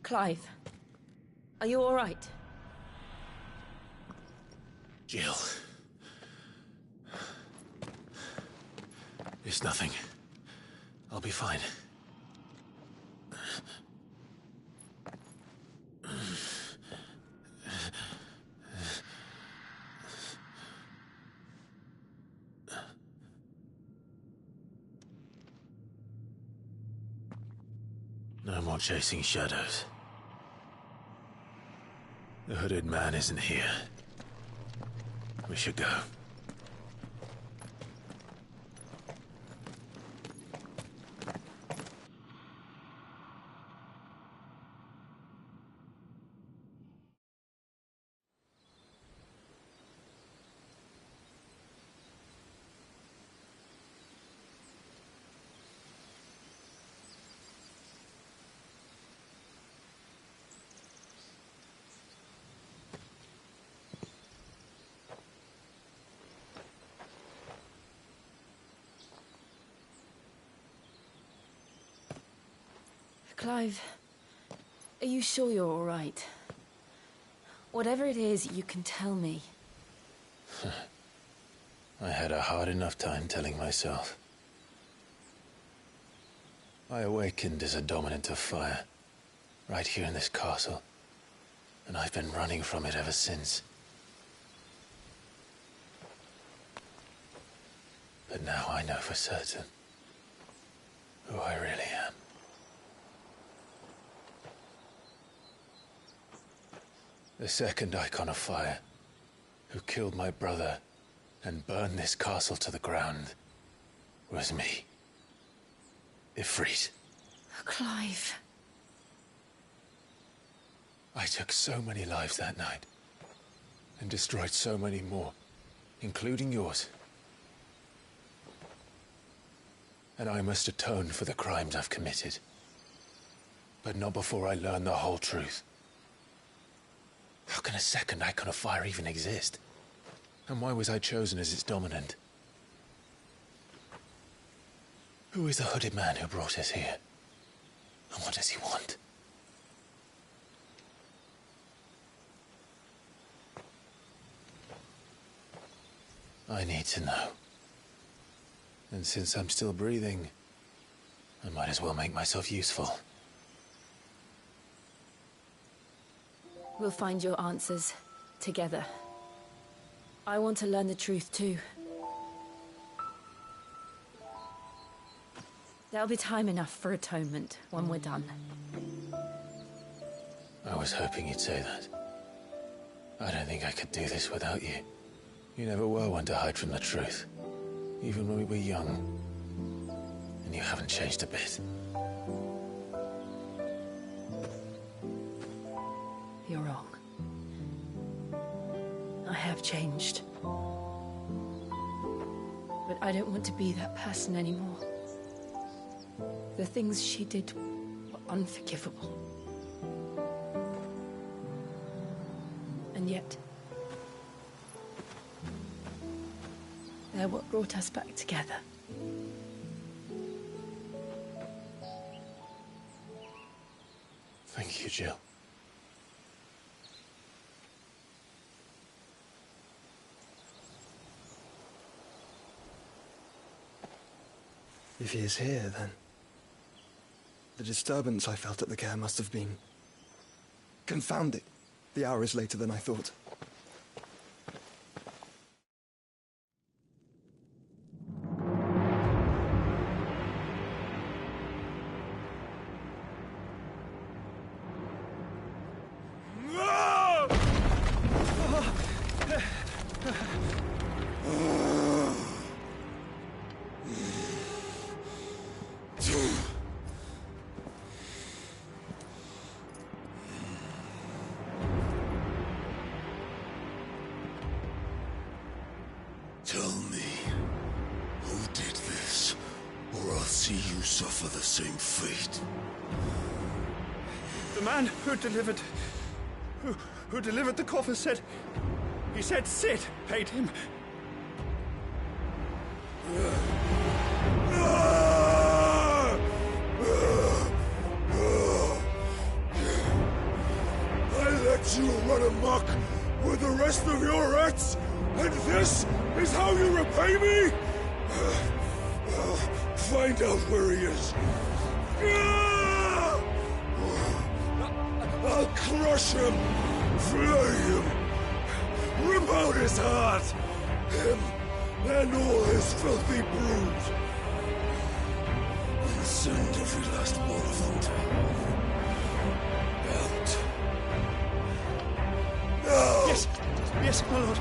Clive, are you all right? Jill. It's nothing. I'll be fine. No more chasing shadows. The hooded man isn't here. We should go. Clive, are you sure you're all right? Whatever it is, you can tell me. I had a hard enough time telling myself. I awakened as a dominant of fire, right here in this castle, and I've been running from it ever since. But now I know for certain who I really am. The second icon of fire, who killed my brother and burned this castle to the ground, was me. Ifrit. Clive. I took so many lives that night, and destroyed so many more, including yours. And I must atone for the crimes I've committed. But not before I learn the whole truth. How can a second icon of fire even exist? And why was I chosen as its dominant? Who is the hooded man who brought us here? And what does he want? I need to know. And since I'm still breathing, I might as well make myself useful. We'll find your answers together. I want to learn the truth too. There'll be time enough for atonement when we're done. I was hoping you'd say that. I don't think I could do this without you. You never were one to hide from the truth, even when we were young. And you haven't changed a bit. You're wrong. I have changed. But I don't want to be that person anymore. The things she did were unforgivable. And yet, they're what brought us back together. Thank you, Jill. If he is here, then the disturbance I felt at the care must have been confounding. The hour is later than I thought. suffer the same fate. The man who delivered... Who delivered the coffer said... He said Sid paid him. I let you run amok with the rest of your rats, and this is how you repay me? Find out where he is. I'll crush him, flay him, rip out his heart, him and all his filthy brood, and send every last one of them to out. Now! Yes, yes, my lord.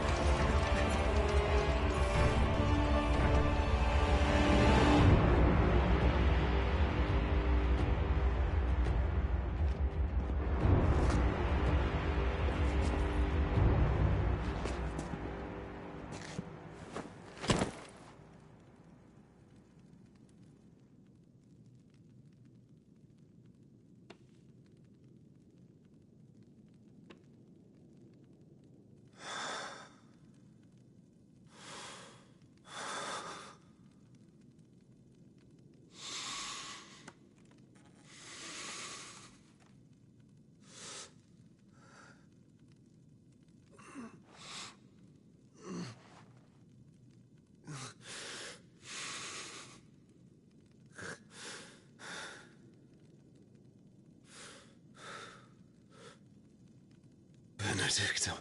Benedicta.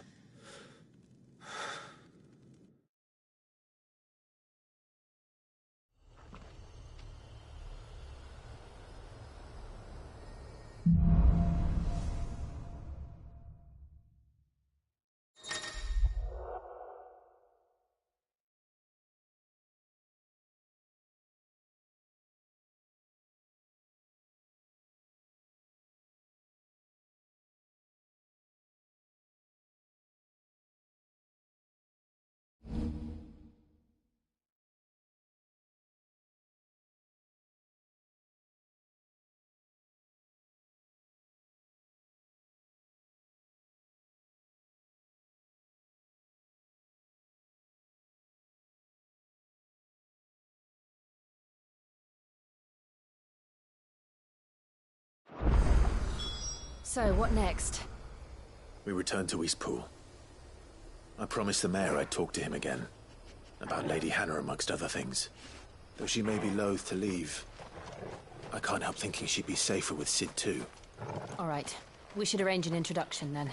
So, what next? We return to Eastpool. I promised the mayor I'd talk to him again. About Lady Hannah, amongst other things. Though she may be loath to leave, I can't help thinking she'd be safer with Sid too. All right. We should arrange an introduction, then.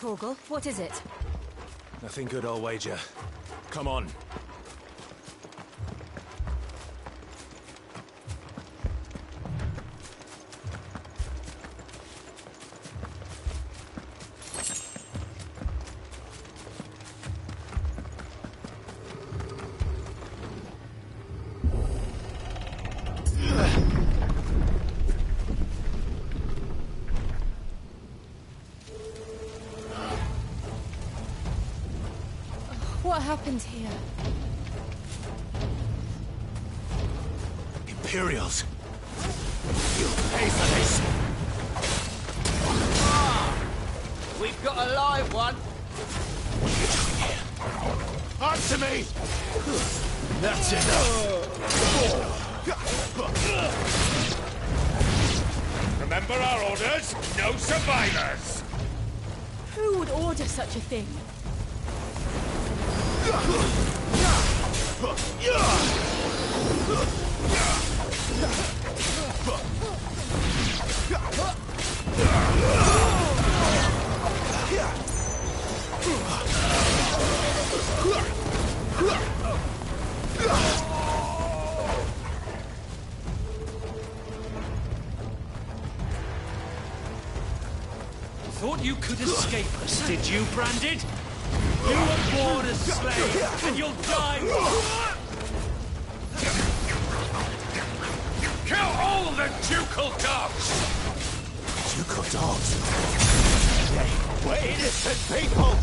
Torgal, what is it? Nothing good, I'll wager. Come on. What happened here? Imperials. You'll pay for this. We've got a live one. What are you doing here? Answer me! That's enough. Remember our orders? No survivors! Who would order such a thing? Thought you could escape us, did you, Branded? You were born a slave, and you'll die. Kill all the ducal dogs! Ducal dogs? They were innocent people!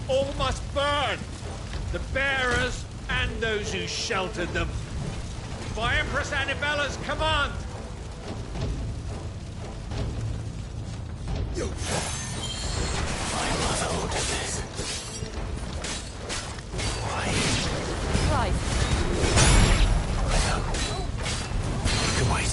All must burn! The bearers and those who sheltered them. By Empress Annibella's command! My mother ordered this. Why? Right. I know. You can wait.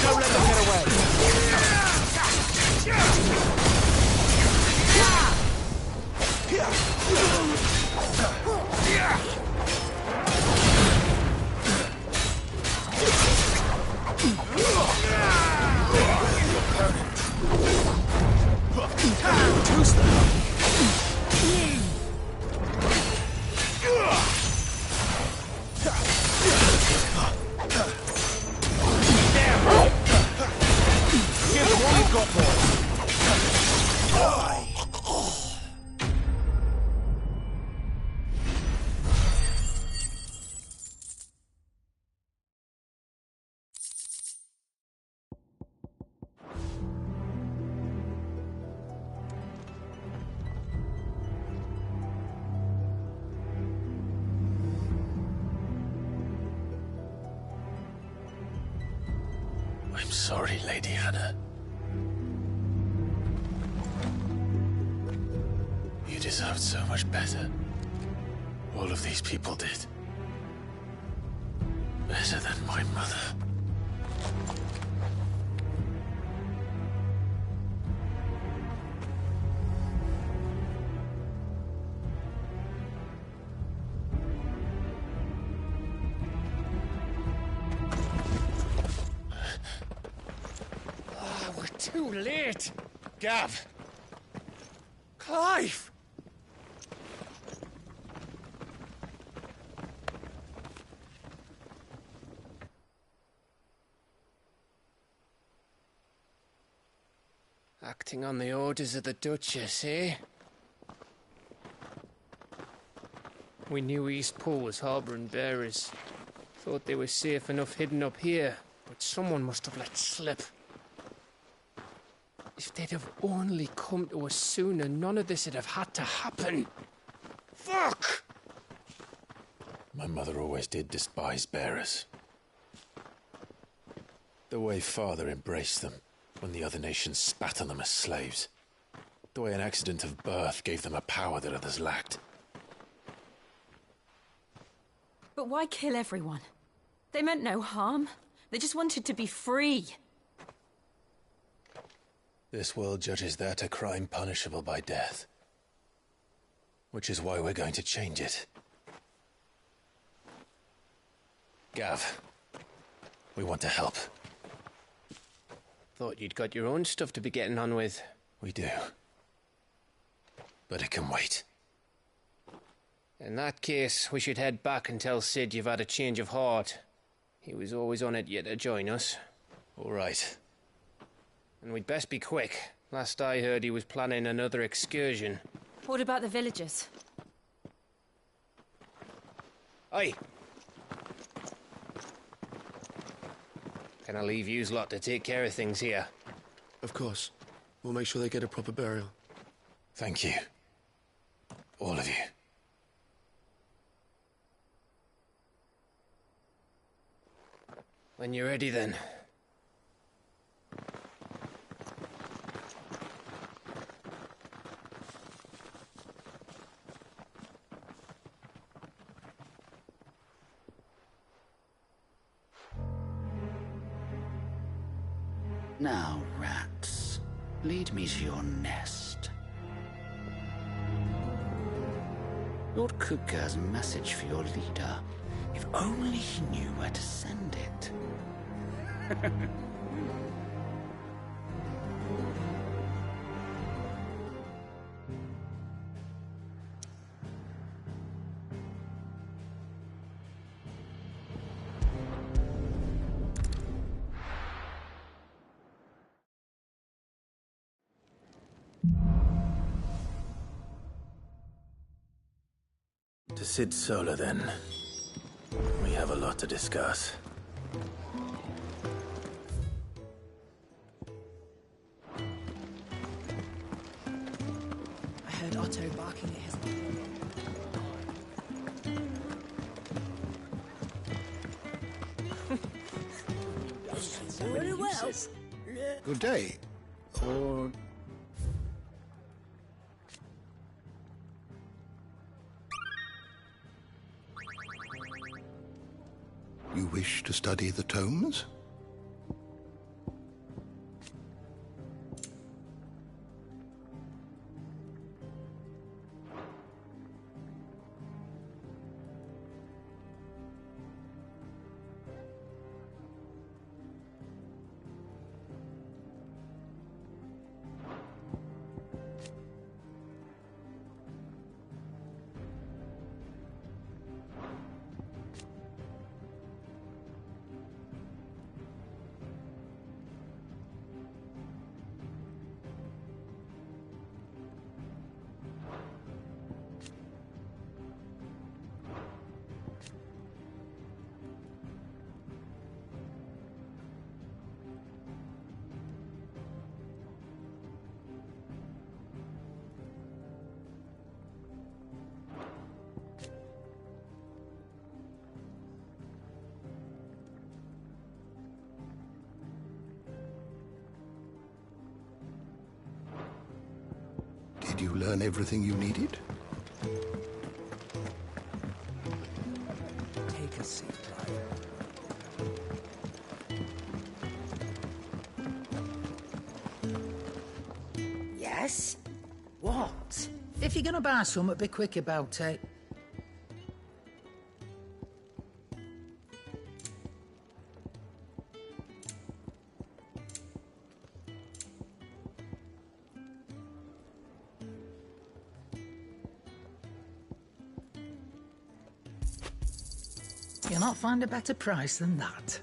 Don't let them get away. Who's that? Give them all you've got, boy. I'm sorry, Lady Hannah. You deserved so much better. All of these people did. Better than my mother. Too late! Gav! Clive! Acting on the orders of the Duchess, eh? We knew East Pool was harbouring bearers. Thought they were safe enough hidden up here, but someone must have let slip. If they'd have only come to us sooner, none of this would have had to happen. Fuck! My mother always did despise bearers. The way Father embraced them when the other nations spat on them as slaves. The way an accident of birth gave them a power that others lacked. But why kill everyone? They meant no harm. They just wanted to be free. This world judges that a crime punishable by death. Which is why we're going to change it. Gav, we want to help. Thought you'd got your own stuff to be getting on with. We do. But it can wait. In that case, we should head back and tell Sid you've had a change of heart. He was always on it yet to join us. All right. And we'd best be quick. Last I heard, he was planning another excursion. What about the villagers? Aye. Can I leave yous lot to take care of things here? Of course. We'll make sure they get a proper burial. Thank you. All of you. When you're ready, then. Now, rats, lead me to your nest. Lord Kuka has a message for your leader. If only he knew where to send it. To Sid Solar, then. We have a lot to discuss. I heard Otto barking at his Very well. Good day. Or... You wish to study the tomes? Did you learn everything you needed? Take a seat, Yes? What? If you're gonna buy something, be quick about it. You'll not find a better price than that.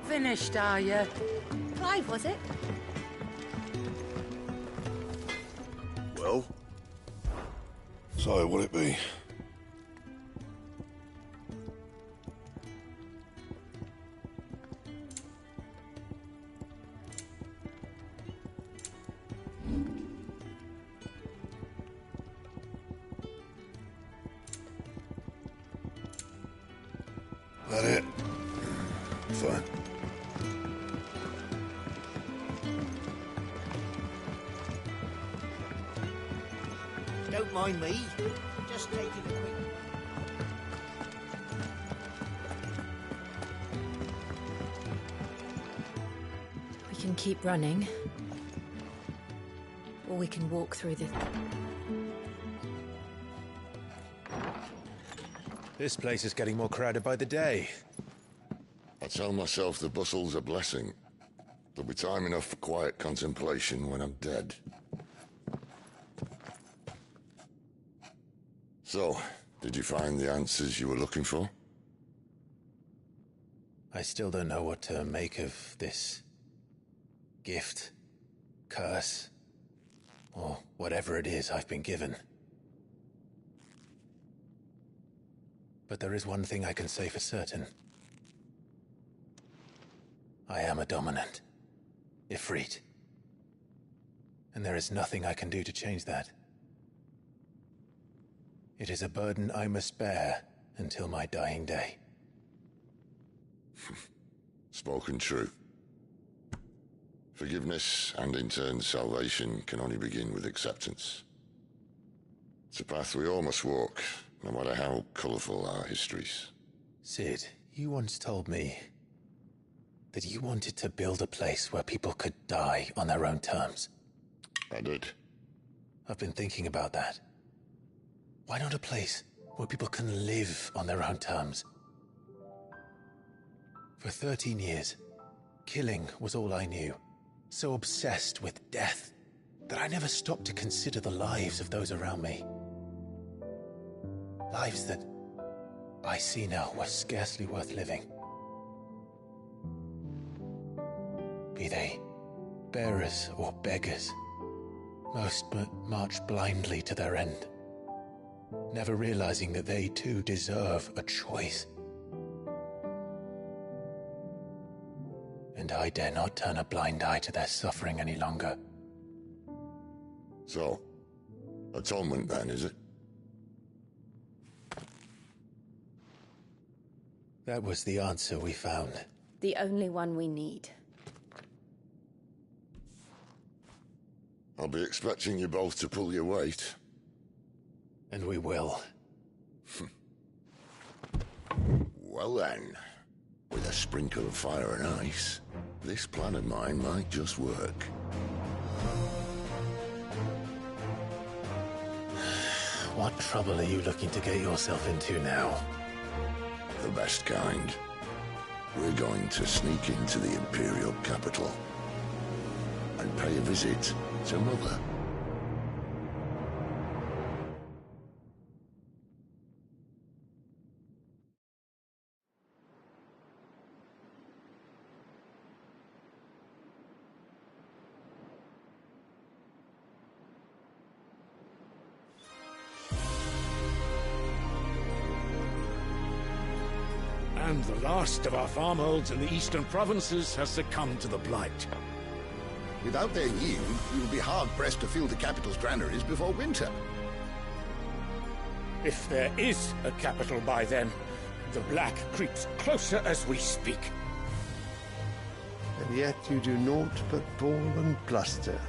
Finished, are you? Clive, was it? Well? So, what'll it be? That it? Fine. Don't mind me. Just taking a quick... We can keep running. Or we can walk through the... This place is getting more crowded by the day. I tell myself the bustle's a blessing. There'll be time enough for quiet contemplation when I'm dead. So, did you find the answers you were looking for? I still don't know what to make of this gift, curse, or whatever it is I've been given. But there is one thing I can say for certain. I am a dominant, Ifrit. And there is nothing I can do to change that. It is a burden I must bear until my dying day. Spoken true. Forgiveness and in turn salvation can only begin with acceptance. It's a path we all must walk, no matter how colourful our histories. Sid, you once told me that you wanted to build a place where people could die on their own terms. I did. I've been thinking about that. Why not a place where people can live on their own terms? For 13 years, killing was all I knew. So obsessed with death that I never stopped to consider the lives of those around me. Lives that I see now were scarcely worth living. Be they bearers or beggars, most march blindly to their end, never realizing that they too deserve a choice. And I dare not turn a blind eye to their suffering any longer. So, atonement then, is it? That was the answer we found. The only one we need. I'll be expecting you both to pull your weight. And we will. Well then, with a sprinkle of fire and ice, this plan of mine might just work. What trouble are you looking to get yourself into now? The best kind. We're going to sneak into the Imperial capital and pay a visit to Mother. And the last of our farmholds in the eastern provinces has succumbed to the blight. Without their yield, we will be hard-pressed to fill the capital's granaries before winter. If there is a capital by then, the Black creeps closer as we speak. And yet you do naught but bawl and bluster.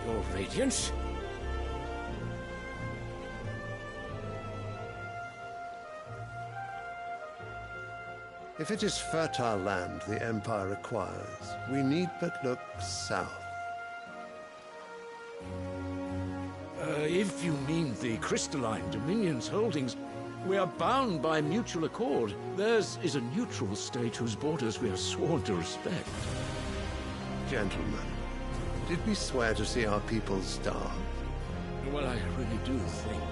Your Radiance? If it is fertile land the Empire requires, we need but look south. If you mean the crystalline Dominion's holdings, we are bound by mutual accord. Theirs is a neutral state whose borders we are sworn to respect. Gentlemen, did we swear to see our people starve? Well, I really do think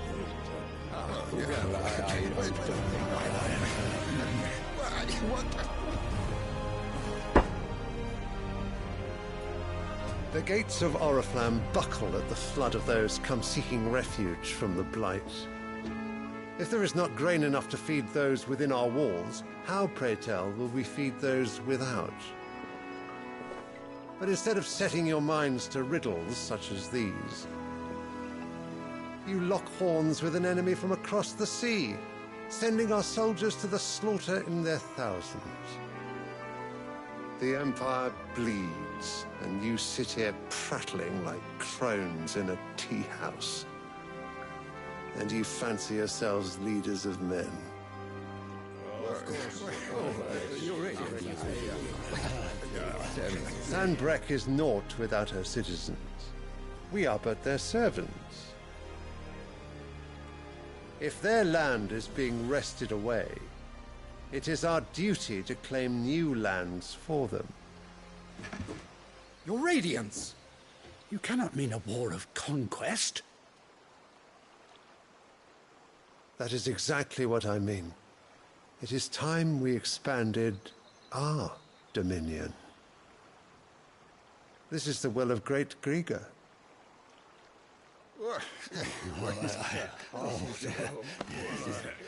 The gates of Oriflamme buckle at the flood of those come seeking refuge from the blight. If there is not grain enough to feed those within our walls, how, pray tell, will we feed those without? But instead of setting your minds to riddles such as these, you lock horns with an enemy from across the sea, sending our soldiers to the slaughter in their thousands. The Empire bleeds, and you sit here prattling like crones in a tea-house. And you fancy yourselves leaders of men. Sanbreque is naught without her citizens. We are but their servants. If their land is being wrested away, it is our duty to claim new lands for them. Your Radiance! You cannot mean a war of conquest. That is exactly what I mean. It is time we expanded our dominion. This is the will of great Grieger.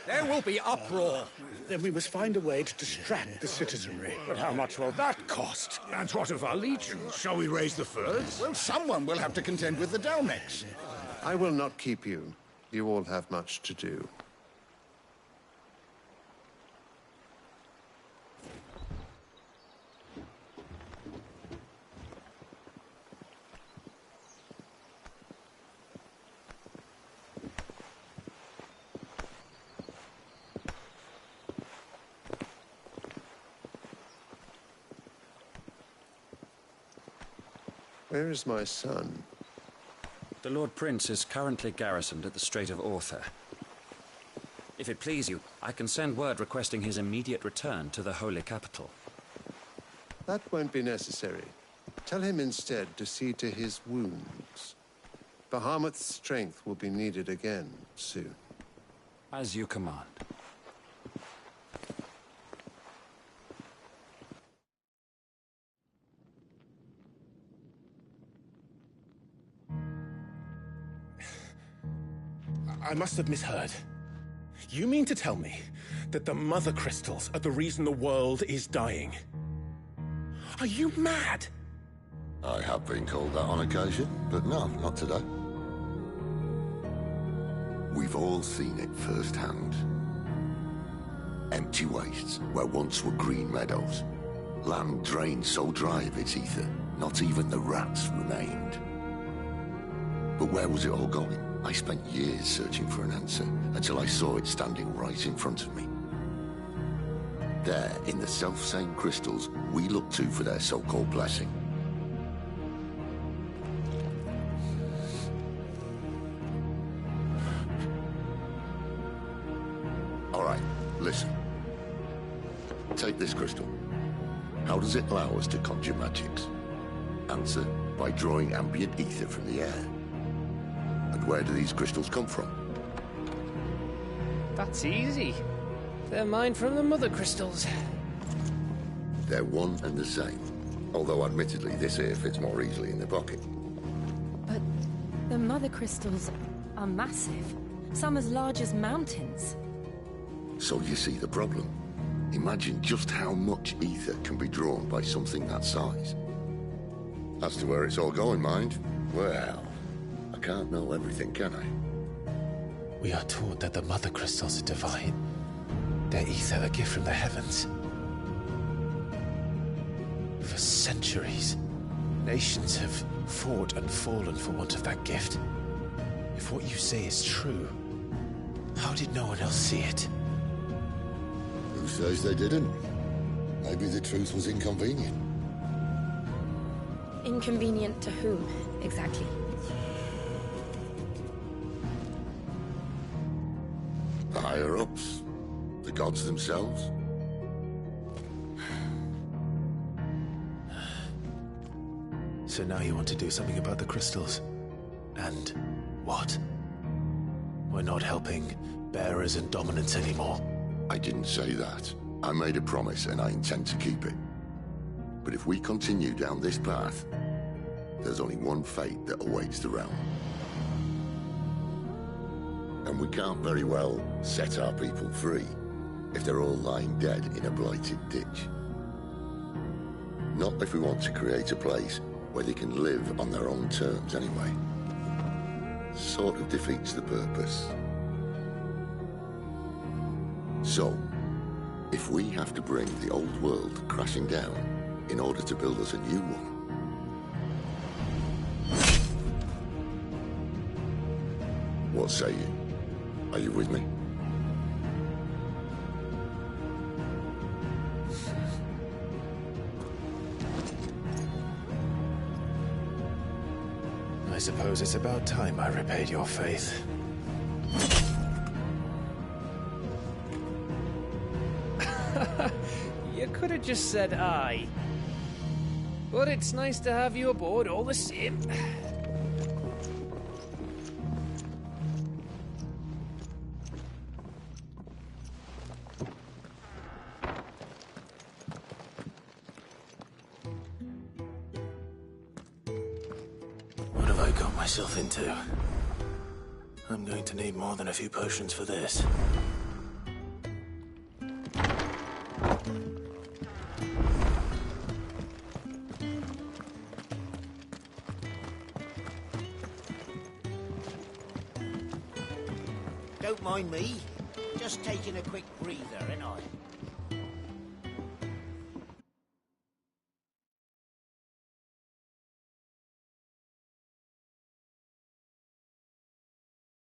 There will be uproar. Then we must find a way to distract the citizenry. But how much will that cost? And what of our legions? Shall we raise the furs? Well, someone will have to contend with the Dalnecs. I will not keep you. You all have much to do. Where is my son? The Lord Prince is currently garrisoned at the Strait of Arthur. If it please you, I can send word requesting his immediate return to the Holy Capital. That won't be necessary. Tell him instead to see to his wounds. Bahamut's strength will be needed again soon. As you command. I must have misheard. You mean to tell me that the Mother Crystals are the reason the world is dying? Are you mad? I have been called that on occasion, but no, not today. We've all seen it firsthand. Empty wastes where once were green meadows. Land drained so dry of its ether, not even the rats remained. But where was it all going? I spent years searching for an answer, until I saw it standing right in front of me. There, in the self-same crystals we look to for their so-called blessing. All right, listen. Take this crystal. How does it allow us to conjure magics? Answer, by drawing ambient ether from the air. And where do these crystals come from? That's easy. They're mine from the mother crystals. They're one and the same. Although admittedly this here fits more easily in the pocket. But the mother crystals are massive. Some as large as mountains. So you see the problem. Imagine just how much ether can be drawn by something that size. As to where it's all going, mind, well, I can't know everything, can I? We are taught that the mother crystals are divine. Their ether a gift from the heavens. For centuries, nations have fought and fallen for want of that gift. If what you say is true, how did no one else see it? Who says they didn't? Maybe the truth was inconvenient. Inconvenient to whom, exactly? The higher-ups? The gods themselves? So now you want to do something about the crystals? And what? We're not helping bearers and dominants anymore. I didn't say that. I made a promise and I intend to keep it. But if we continue down this path, there's only one fate that awaits the realm. And we can't very well set our people free if they're all lying dead in a blighted ditch. Not if we want to create a place where they can live on their own terms anyway. Sort of defeats the purpose. So, if we have to bring the old world crashing down in order to build us a new one, what say you? Are you with me? I suppose it's about time I repaid your faith. You could have just said aye. But it's nice to have you aboard all the same. What have I got myself into? I'm going to need more than a few potions for this. Don't mind me. Just taking a quick breather, ain't I?